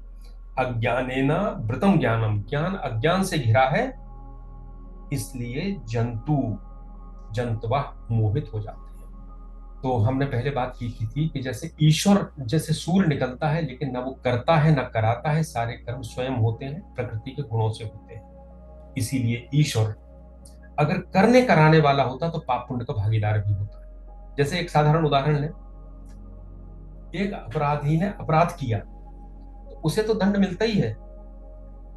अज्ञानेना वृतम ज्ञानम, ज्ञान अज्ञान से घिरा है, इसलिए जंतवा मोहित हो जाते हैं। तो हमने पहले बात की थी कि जैसे ईश्वर, जैसे सूर्य निकलता है लेकिन ना वो करता है ना कराता है, सारे कर्म स्वयं होते हैं, प्रकृति के गुणों से होते हैं। इसीलिए ईश्वर अगर करने कराने वाला होता तो पाप पुण्य का भागीदार भी होता। जैसे एक साधारण उदाहरण है, एक अपराधी ने अपराध किया तो उसे तो दंड मिलता ही है।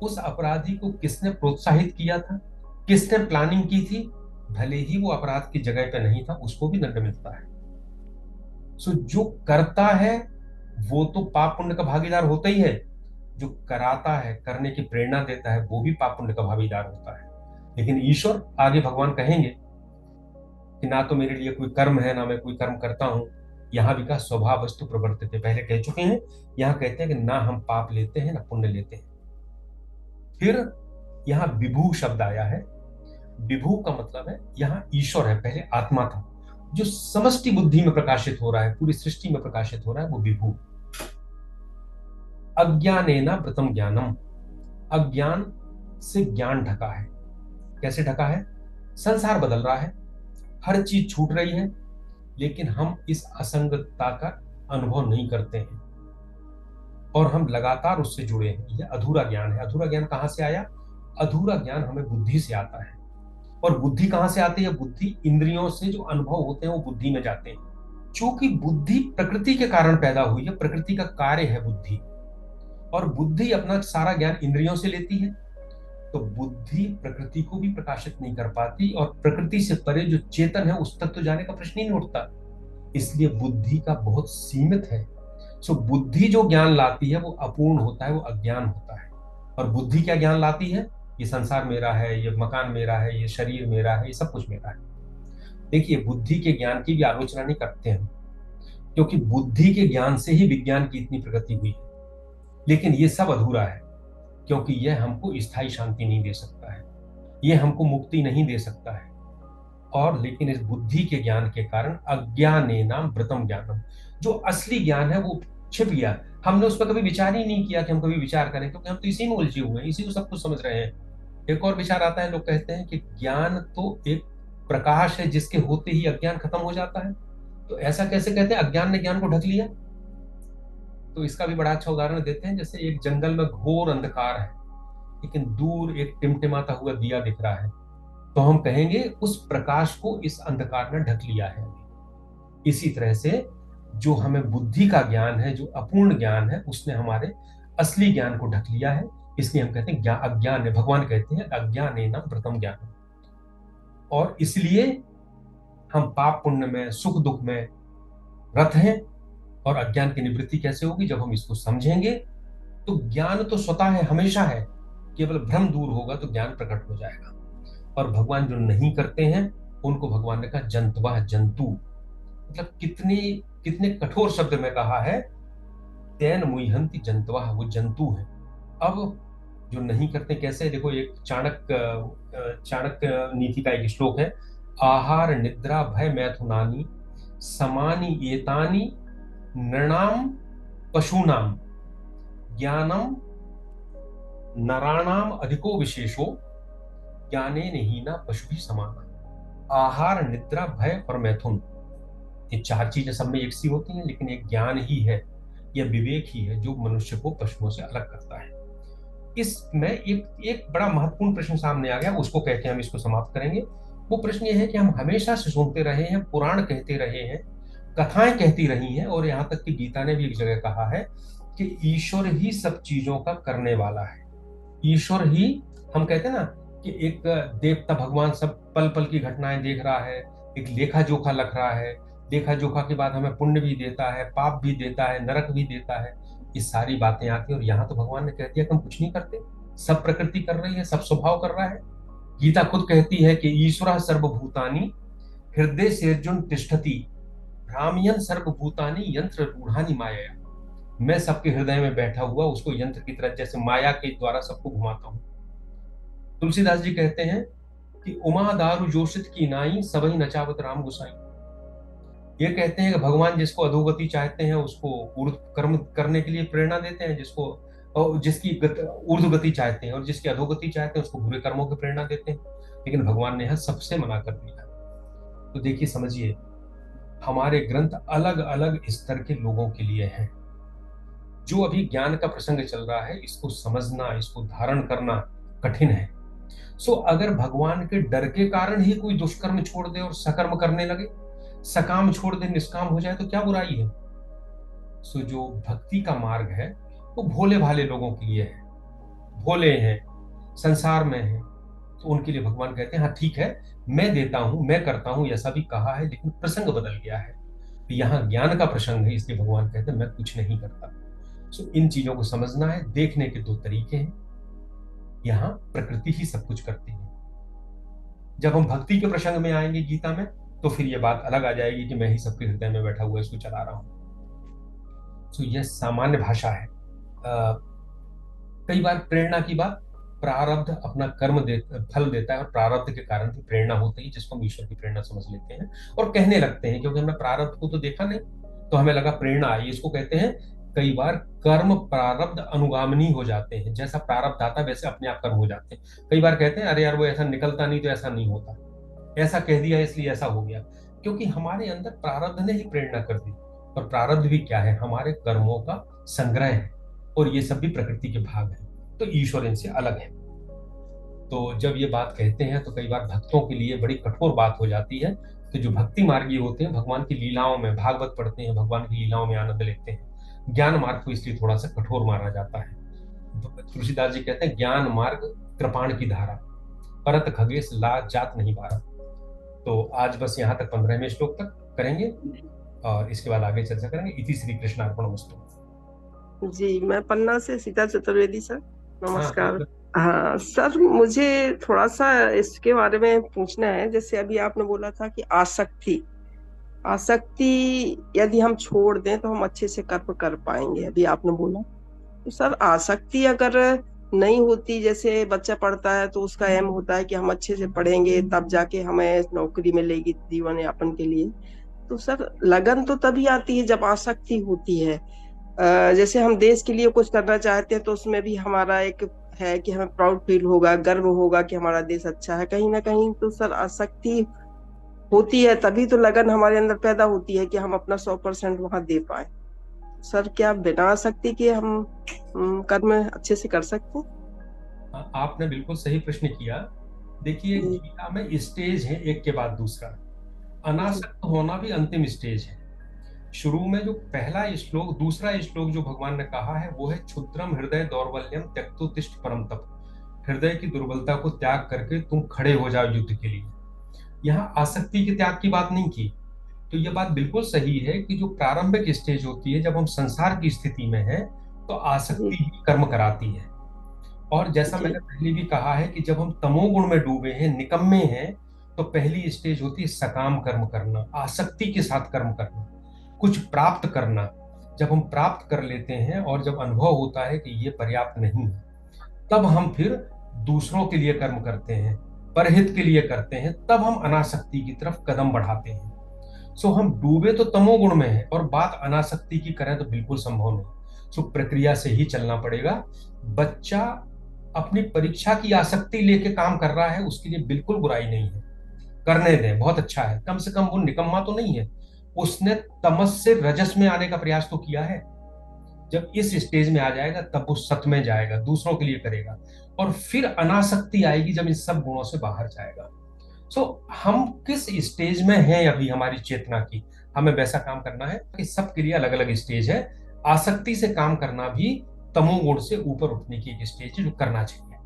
उस अपराधी को किसने प्रोत्साहित किया था, किसने प्लानिंग की थी, भले ही वो अपराध की जगह पे नहीं था, उसको भी दंड मिलता है। सो जो करता है वो तो पाप पुण्य का भागीदार होता ही है, जो कराता है, करने की प्रेरणा देता है, वो भी पाप पुण्य का भागीदार होता है। लेकिन ईश्वर, आगे भगवान कहेंगे कि ना तो मेरे लिए कोई कर्म है, ना मैं कोई कर्म करता हूं, यहाँ भी कहा स्वभाव वस्तु प्रवर्तिते, पहले कह चुके हैं। यहाँ कहते हैं कि ना हम पाप लेते हैं ना पुण्य लेते हैं। फिर यहाँ विभू शब्द आया है। विभू का मतलब है यहाँ ईश्वर है, पहले आत्मा था, जो समष्टि बुद्धि में प्रकाशित हो रहा है, पूरी सृष्टि में प्रकाशित हो रहा है, वो विभू। अज्ञानेना व्रतम ज्ञानम, अज्ञान से ज्ञान ढका है। कैसे ढका है? संसार बदल रहा है, हर चीज छूट रही है, लेकिन हम इस असंगतता का अनुभव नहीं करते हैं और हम लगातार उससे जुड़े हैं। यह अधूरा ज्ञान है। अधूरा ज्ञान कहां से आया? अधूरा ज्ञान हमें बुद्धि से आता है। और बुद्धि कहां से आती है? बुद्धि इंद्रियों से जो अनुभव होते हैं वो बुद्धि में जाते हैं। क्योंकि बुद्धि प्रकृति के कारण पैदा हुई है, प्रकृति का कार्य है बुद्धि, और बुद्धि अपना सारा ज्ञान इंद्रियों से लेती है। तो बुद्धि प्रकृति को भी प्रकाशित नहीं कर पाती, और प्रकृति से परे जो चेतन है उस तक तो जाने का प्रश्न ही नहीं उठता। इसलिए बुद्धि का बहुत सीमित है। सो बुद्धि जो ज्ञान लाती है वो अपूर्ण होता है, वो अज्ञान होता है। और बुद्धि क्या ज्ञान लाती है? ये संसार मेरा है, ये मकान मेरा है, ये शरीर मेरा है, ये सब कुछ मेरा है। देखिए, बुद्धि के ज्ञान की भी आलोचना नहीं करते हम, क्योंकि बुद्धि के ज्ञान से ही विज्ञान की इतनी प्रगति हुई है। लेकिन ये सब अधूरा है, क्योंकि यह हमको स्थायी शांति नहीं दे सकता है, ये हमको मुक्ति नहीं दे सकता है। और लेकिन इस बुद्धि के ज्ञान के कारण अज्ञानेनाम व्रतम ज्ञानम, जो असली ज्ञान है वो छिप गया। हमने उस पर कभी विचार ही नहीं किया कि हम कभी विचार करें, क्योंकि हम तो इसी में उलझे हुए हैं, इसी को सब कुछ समझ रहे हैं। एक और विचार आता है, लोग कहते हैं कि ज्ञान तो एक प्रकाश है जिसके होते ही अज्ञान खत्म हो जाता है। तो ऐसा कैसे कहते हैं? अज्ञान ने ज्ञान को ढक लिया। तो इसका भी बड़ा अच्छा उदाहरण देते हैं। जैसे एक जंगल में घोर अंधकार है, लेकिन दूर एक टिमटिमाता हुआ दिया दिख रहा है, तो हम कहेंगे उस प्रकाश को इस अंधकार ने ढक लिया है। इसी तरह से जो हमें बुद्धि का ज्ञान है, जो अपूर्ण ज्ञान है, उसने हमारे असली ज्ञान को ढक लिया है। इसलिए हम कहते हैं ज्ञान अज्ञान है। भगवान कहते हैं अज्ञान है ना व्रतम ज्ञान। और इसलिए हम पाप पुण्य में, सुख दुख में रत हैं। और अज्ञान की निवृत्ति कैसे होगी? जब हम इसको समझेंगे। तो ज्ञान तो स्वतः है, हमेशा है, केवल भ्रम दूर होगा तो ज्ञान प्रकट हो जाएगा। और भगवान जो नहीं करते हैं उनको भगवान ने कहा जंतवः जंतु, मतलब कितने कितने कठोर शब्द में कहा है। तेन मुह्यंति जंतवः, वो जंतु है। अब जो नहीं करते कैसे? देखो, एक चाणक्य नीति का एक श्लोक है, आहार निद्रा भय मैथुनानि समानि एतानि नृणाम पशूनाम ज्ञानम नराणाम अधिको विशेषो ज्ञाने नहीं ना पशु भी समान। आहार निद्रा भय और मैथुन, ये चार चीजें सब में एक सी होती हैं, लेकिन एक ज्ञान ही है, यह विवेक ही है जो मनुष्य को पशुओं से अलग करता है। इसमें एक एक बड़ा महत्वपूर्ण प्रश्न सामने आ गया, उसको कह के हम इसको समाप्त करेंगे। वो प्रश्न ये है कि हम हमेशा से सुनते रहे हैं, पुराण कहते रहे हैं, कथाएं कहती रही हैं, और यहाँ तक कि गीता ने भी एक जगह कहा है कि ईश्वर ही सब चीजों का करने वाला है। ईश्वर ही, हम कहते हैं ना कि एक देवता भगवान सब पल पल की घटनाएं देख रहा है, एक लेखा जोखा रख रहा है, लेखा जोखा के बाद हमें पुण्य भी देता है, पाप भी देता है, नरक भी देता है। ये सारी बातें आती हैं। और यहाँ तो भगवान ने कह दिया कि हम कुछ नहीं करते, सब प्रकृति कर रही है, सब स्वभाव कर रहा है। गीता खुद कहती है कि ईश्वर सर्वभूतानि हृदय सेर्जुन तिष्ठति भ्राम्यन सर्वभूतानि यंत्र रूढ़ानि माया। मैं सबके हृदय में बैठा हुआ उसको यंत्र की तरह, जैसे माया के द्वारा सबको घुमाता हूँ। तुलसीदास जी कहते हैं कि उमा दारु जोशित की नाई सबही नचावत राम गुसाई। ये कहते हैं कि भगवान जिसको अधोगति चाहते हैं उसको ऊर्ध्व कर्म करने के लिए प्रेरणा देते हैं, जिसको और जिसकी ऊर्ध्व गति चाहते हैं, और जिसकी अधोगति चाहते हैं उसको बुरे कर्मों की प्रेरणा देते हैं। लेकिन भगवान ने यहाँ सबसे मना कर दिया। तो देखिए, समझिए, हमारे ग्रंथ अलग अलग स्तर के लोगों के लिए हैं। जो अभी ज्ञान का प्रसंग चल रहा है, इसको समझना, इसको धारण करना कठिन है। अगर भगवान के डर के कारण ही कोई दुष्कर्म छोड़ दे और सकर्म करने लगे, सकाम छोड़ दे, निष्काम हो जाए, तो क्या बुराई है? जो भक्ति का मार्ग है वो भोले भाले लोगों के लिए है, भोले हैं, संसार में हैं, तो उनके लिए भगवान कहते हैं हाँ ठीक है, मैं देता हूं, मैं करता हूं, ऐसा भी कहा है, लेकिन प्रसंग बदल गया है। तो यहाँ ज्ञान का प्रसंग है, इसलिए भगवान कहते हैं मैं कुछ नहीं करता। इन चीजों को समझना है। देखने के दो तरीके हैं। यहाँ प्रकृति ही सब कुछ करती है। जब हम भक्ति के प्रसंग में आएंगे गीता में, तो फिर ये बात अलग आ जाएगी कि मैं ही सबके हृदय में बैठा हुआ इसको चला रहा हूँ। तो यह सामान्य भाषा है। कई बार प्रेरणा की बात, प्रारब्ध अपना फल देता है, और प्रारब्ध के कारण भी प्रेरणा होती है, जिसको हम ईश्वर की प्रेरणा समझ लेते हैं और कहने लगते हैं, क्योंकि हमने प्रारब्ध को तो देखा नहीं, तो हमें लगा प्रेरणा आई। इसको कहते हैं कई बार कर्म प्रारब्ध अनुगामिनी हो जाते हैं। जैसा प्रारब्ध आता है वैसे अपने आप कर्म हो जाते हैं। कई बार कहते हैं अरे यार वो ऐसा निकलता नहीं तो ऐसा नहीं होता, ऐसा कह दिया इसलिए ऐसा हो गया, क्योंकि हमारे अंदर प्रारब्ध ने ही प्रेरणा कर दी। और प्रारब्ध भी क्या है? हमारे कर्मों का संग्रह है, और ये सब भी प्रकृति के भाग है, तो ईश्वर इनसे अलग है। तो जब ये बात कहते हैं तो कई बार भक्तों के लिए बड़ी कठोर बात हो जाती है कि जो भक्ति मार्गी होते हैं, भगवान की लीलाओं में भागवत पढ़ते हैं, भगवान की लीलाओं में आनंद लेते हैं, ज्ञान मार्ग को इसलिए थोड़ा सा कठोर माना जाता है। तुलसीदास जी कहते हैं ज्ञान मार्ग कृपाण की धारा, परत खगेश ला जात नहीं बारा। तो आज बस यहाँ तक 15वें श्लोक तक करेंगे, और इसके बाद आगे चर्चा करेंगे। इति श्री कृष्णार्पणमस्तु।
जी, मैं पन्ना से सीता चतुर्वेदी सर।
हाँ
नमस्कार। हाँ सर, मुझे थोड़ा सा इसके बारे में पूछना है। जैसे अभी आपने बोला था कि आसक्ति आसक्ति यदि हम छोड़ दें तो हम अच्छे से कर्म कर पाएंगे, अभी आपने बोला। तो सर आसक्ति अगर नहीं होती, जैसे बच्चा पढ़ता है तो उसका एम होता है कि हम अच्छे से पढ़ेंगे तब जाके हमें नौकरी मिलेगी जीवन यापन के लिए। तो सर लगन तो तभी आती है जब आसक्ति होती है। जैसे हम देश के लिए कुछ करना चाहते हैं तो उसमें भी हमारा एक है कि हमें प्राउड फील होगा, गर्व होगा कि हमारा देश अच्छा है। कहीं ना कहीं तो सर आसक्ति होती है, तभी तो लगन हमारे अंदर पैदा होती है कि हम अपना 100% वहां दे पाए। सर क्या बिना आसक्ति के हम कर्म अच्छे से कर सकते हैं?
आपने बिल्कुल सही प्रश्न किया। देखिए,
जी
गीता में स्टेज है एक के बाद दूसरा।
जी
अनासक्त होना भी अंतिम स्टेज है। शुरू में जो पहला श्लोक, दूसरा श्लोक जो भगवान ने कहा है वो है क्षुद्रम हृदय दौर्बल्यम त्यक्तोत्तिष्ठ परम तप। हृदय की दुर्बलता को त्याग करके तुम खड़े हो जाओ युद्ध के लिए। यहाँ आसक्ति के त्याग की बात नहीं की। तो ये बात बिल्कुल सही है कि जो प्रारंभिक स्टेज होती है जब हम संसार की स्थिति में हैं, तो
जी
आसक्ति ही कर्म कराती है। और जैसा
जी
मैंने पहले भी कहा है कि जब हम तमोगुण में डूबे हैं, निकम्मे हैं, तो पहली स्टेज होती है सकाम कर्म करना, आसक्ति के साथ कर्म करना, कुछ प्राप्त करना। जब हम प्राप्त कर लेते हैं और जब अनुभव होता है कि ये पर्याप्त नहीं है, तब हम फिर दूसरों के लिए कर्म करते हैं, परहित के लिए करते हैं, तब हम अनासक्ति की तरफ कदम बढ़ाते हैं। सो हम डूबे तो तमोगुण में है, और बात अनासक्ति की करें तो बिल्कुल संभव नहीं। सो प्रक्रिया से ही चलना पड़ेगा। बच्चा अपनी परीक्षा की आसक्ति लेके काम कर रहा है, उसके लिए बिल्कुल बुराई नहीं है, करने दें, बहुत अच्छा है। कम से कम वो निकम्मा तो नहीं है, उसने तमस से रजस में आने का प्रयास तो किया है। जब इस स्टेज में आ जाएगा तब वो सत में जाएगा, दूसरों के लिए करेगा, और फिर अनासक्ति आएगी जब इन सब गुणों से बाहर जाएगा। हम किस स्टेज में हैं अभी हमारी चेतना की, हमें वैसा काम करना है कि सबके लिए अलग अलग स्टेज है। आसक्ति से काम करना भी तमोगुण से ऊपर उठने की एक स्टेज है जो करना चाहिए।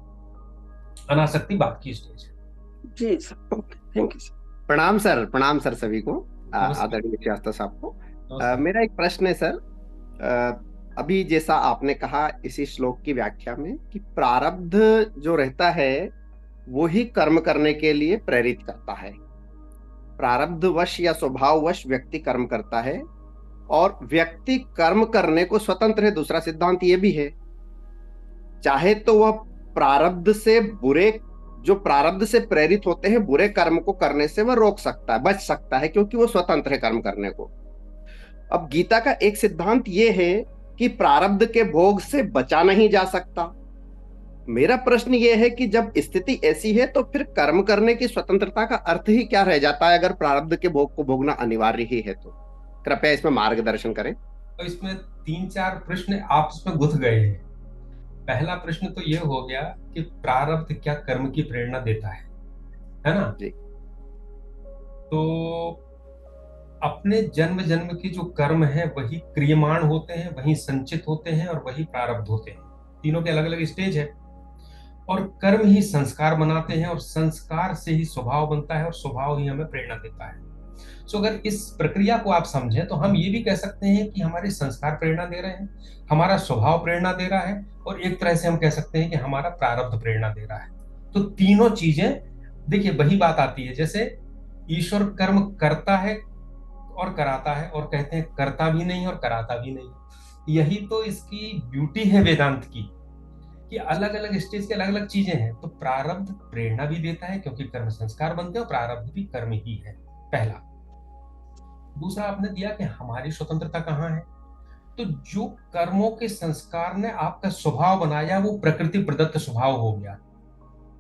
अनासक्ति बात की स्टेज है।
जी sir, okay, thank you sir.
प्रणाम सर सभी को,
नमस्कार।
आदरणीय शास्त्र साहब को।
नमस्कार।
मेरा एक प्रश्न है सर। अभी जैसा आपने कहा इसी श्लोक की व्याख्या में कि प्रारब्ध जो रहता है वो ही कर्म करने के लिए प्रेरित करता है। प्रारब्धवश या स्वभाववश व्यक्ति कर्म करता है, और व्यक्ति कर्म करने को स्वतंत्र है। दूसरा सिद्धांत ये भी है, चाहे तो वह प्रारब्ध से बुरे, जो प्रारब्ध से प्रेरित होते हैं बुरे कर्म को करने से वह रोक सकता है, बच सकता है, क्योंकि वो स्वतंत्र है कर्म करने को। अब गीता का एक सिद्धांत ये है कि प्रारब्ध के भोग से बचा नहीं जा सकता। मेरा प्रश्न ये है कि जब स्थिति ऐसी है तो फिर कर्म करने की स्वतंत्रता का अर्थ ही क्या रह जाता है, अगर प्रारब्ध के भोग को भोगना अनिवार्य ही है तो? कृपया इसमें मार्गदर्शन करें।
तो इसमें 3-4 प्रश्न आपस में गुथ गए हैं। पहला प्रश्न तो यह हो गया कि प्रारब्ध क्या कर्म की प्रेरणा देता है ना?
जी।
तो अपने जन्म जन्म के जो कर्म है वही क्रियमाण होते हैं, वही संचित होते हैं, और वही प्रारब्ध होते हैं। तीनों के अलग अलग स्टेज है, और कर्म ही संस्कार बनाते हैं, और संस्कार से ही स्वभाव बनता है, और स्वभाव ही हमें प्रेरणा देता है। अगर इस प्रक्रिया को आप समझें तो हम ये भी कह सकते हैं कि हमारे संस्कार प्रेरणा दे रहे हैं, हमारा स्वभाव प्रेरणा दे रहा है, और एक तरह से हम कह सकते हैं कि हमारा प्रारब्ध प्रेरणा दे रहा है। तो तीनों चीजें, देखिए वही बात आती है। जैसे ईश्वर कर्म करता है और कराता है, और कहते हैं करता भी नहीं और कराता भी नहीं। यही तो इसकी ब्यूटी है वेदांत की, कि अलग अलग स्टेज के अलग अलग चीजें हैं। तो प्रारब्ध प्रेरणा भी देता है, क्योंकि कर्म संस्कार बनते हैं, और प्रारब्ध भी कर्म ही है, पहला। दूसरा आपने दिया कि हमारी स्वतंत्रता कहाँ है। तो जो कर्मों के संस्कार ने आपका स्वभाव बनाया, वो प्रकृति प्रदत्त स्वभाव हो गया,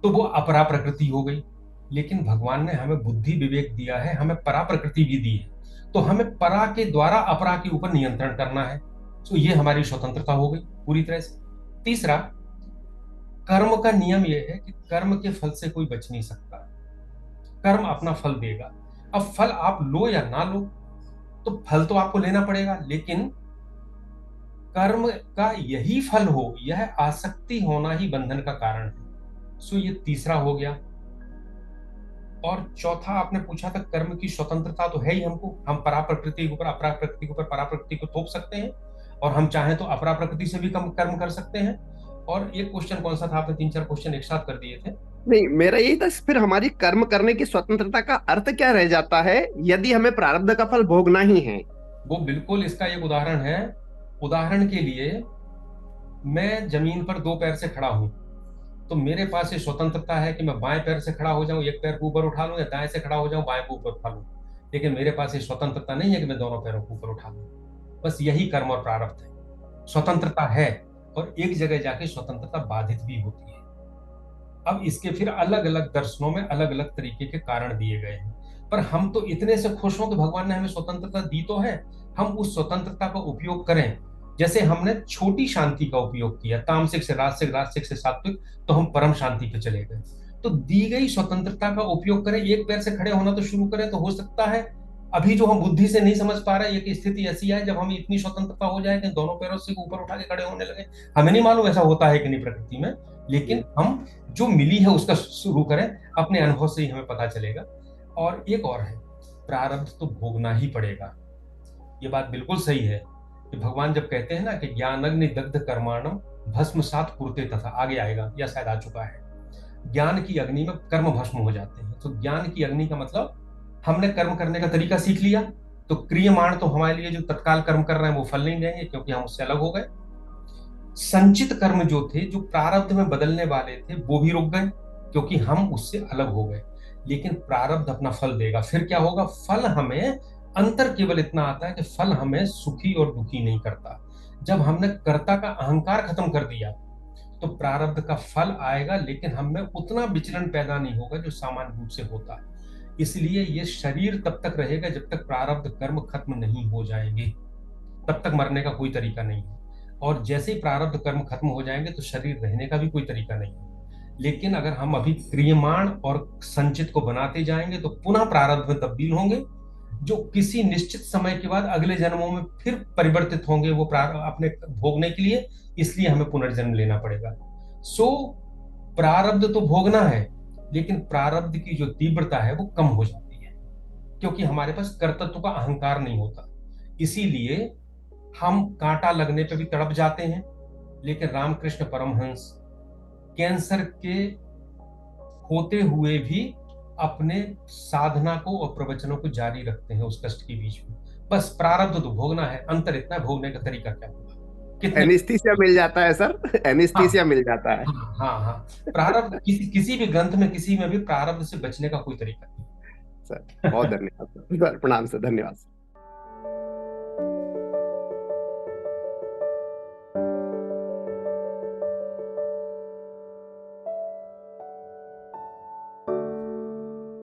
तो वो अपरा प्रकृति हो गई। लेकिन भगवान ने हमें बुद्धि विवेक दिया है, हमें परा प्रकृति भी दी है, तो हमें परा के द्वारा अपरा के ऊपर नियंत्रण करना है। तो ये हमारी स्वतंत्रता हो गई पूरी तरह से। तीसरा, कर्म का नियम यह है कि कर्म के फल से कोई बच नहीं सकता, कर्म अपना फल देगा। अब फल आप लो या ना लो, तो फल तो आपको लेना पड़ेगा, लेकिन कर्म का यही फल हो, यह आसक्ति होना ही बंधन का कारण है। सो ये तीसरा हो गया। और चौथा आपने पूछा था, कर्म की स्वतंत्रता तो है ही हमको, हम परा प्रकृति के ऊपर अपरा प्रकृति के ऊपर परा प्रकृति को थोप सकते हैं, और हम चाहें तो अपरा प्रकृति से भी कम कर्म कर सकते हैं। और एक क्वेश्चन कौन सा था, आपने 3-4 क्वेश्चन एक साथ कर दिए थे।
नहीं, मेरा यही था, फिर हमारी कर्म करने की स्वतंत्रता का अर्थ क्या रह जाता है यदि हमें प्रारब्ध का फल भोगना ही है?
वो बिल्कुल इसका एक उदाहरण है। उदाहरण के लिए, मैं जमीन पर 2 पैर से खड़ा हूं, तो मेरे पास ये स्वतंत्रता है कि मैं बाएं पैर से खड़ा हो जाऊं, एक पैर को ऊपर उठा लूं, या दाएं से खड़ा हो जाऊं, बाएं को ऊपर उठा लूं। लेकिन मेरे पास ये स्वतंत्रता नहीं है कि मैं दोनों पैरों को ऊपर उठा लूं। बस यही कर्म और प्रारब्ध है, स्वतंत्रता है, और एक जगह जाके स्वतंत्रता बाधित भी होती है। अब इसके फिर अलग अलग दर्शनों में अलग अलग तरीके के कारण दिए गए हैं, पर हम तो इतने से खुश हों कि भगवान ने हमें स्वतंत्रता दी तो है, हम उस स्वतंत्रता का उपयोग करें। जैसे हमने छोटी शांति का उपयोग किया, तामसिक से राजसिक, राजसिक से सात्विक, तो हम परम शांति पे चले गए। तो दी गई स्वतंत्रता का उपयोग करें, एक पैर से खड़े होना तो शुरू करें। तो हो सकता है अभी जो हम बुद्धि से नहीं समझ पा रहे, एक स्थिति ऐसी है जब हमें इतनी स्वतंत्रता हो जाए कि दोनों पैरों से ऊपर उठा के खड़े होने लगे। हमें नहीं मालूम ऐसा होता है कि नहीं प्रकृति में, लेकिन हम जो मिली है उसका शुरू करें, अपने अनुभव से ही हमें पता चलेगा। और एक और है, प्रारब्ध तो भोगना ही पड़ेगा। ये बात बिल्कुल सही है कि भगवान जब कहते हैं ना कि ज्ञानाग्नि दग्ध कर्माणम भस्मसात कुरुते, तथा आगे आएगा या शायद आ चुका है, ज्ञान की अग्नि में कर्म भस्म हो जाते हैं। तो ज्ञान की अग्नि का मतलब, हमने कर्म करने का तरीका सीख लिया, तो क्रियमाण तो हमारे लिए जो तत्काल कर्म कर रहे हैं वो फल नहीं देंगे, क्योंकि हम उससे अलग हो गए। संचित कर्म जो थे, जो प्रारब्ध में बदलने वाले थे, वो भी रुक गए, क्योंकि हम उससे अलग हो गए। लेकिन प्रारब्ध अपना फल देगा। फिर क्या होगा, फल हमें, अंतर केवल इतना आता है कि फल हमें सुखी और दुखी नहीं करता। जब हमने कर्ता का अहंकार खत्म कर दिया, तो प्रारब्ध का फल आएगा, लेकिन हमें उतना विचलन पैदा नहीं होगा जो सामान्य रूप से होता। इसलिए ये शरीर तब तक रहेगा जब तक प्रारब्ध कर्म खत्म नहीं हो जाएंगे, तब तक मरने का कोई तरीका नहीं है। और जैसे ही प्रारब्ध कर्म खत्म हो जाएंगे, तो शरीर रहने का भी कोई तरीका नहीं है। लेकिन अगर हम अभी क्रियमाण और संचित को बनाते जाएंगे, तो पुनः प्रारब्ध में तब्दील होंगे, जो किसी निश्चित समय के बाद अगले जन्मों में फिर परिवर्तित होंगे वो अपने भोगने के लिए। इसलिए हमें पुनर्जन्म लेना पड़ेगा। सो प्रारब्ध तो भोगना है, लेकिन प्रारब्ध की जो तीव्रता है वो कम हो जाती है, क्योंकि हमारे पास कर्तृत्व का अहंकार नहीं होता। इसीलिए हम कांटा लगने पे भी तड़प जाते हैं, लेकिन रामकृष्ण परमहंस कैंसर के होते हुए भी अपने साधना को और प्रवचनों को जारी रखते हैं उस कष्ट के बीच में। बस प्रारब्ध तो भोगना है, अंतर इतना है, भोगने का तरीका क्या होगा, कितने।
एनेस्थीसिया मिल जाता है सर, एनेस्थीसिया
हाँ
मिल जाता है।
हाँ हाँ हाँ, प्रारब्ध किसी भी ग्रंथ में, किसी में भी प्रारब्ध से बचने का कोई तरीका नहीं।
सर बहुत धन्यवाद सर, प्रणाम सर, धन्यवाद।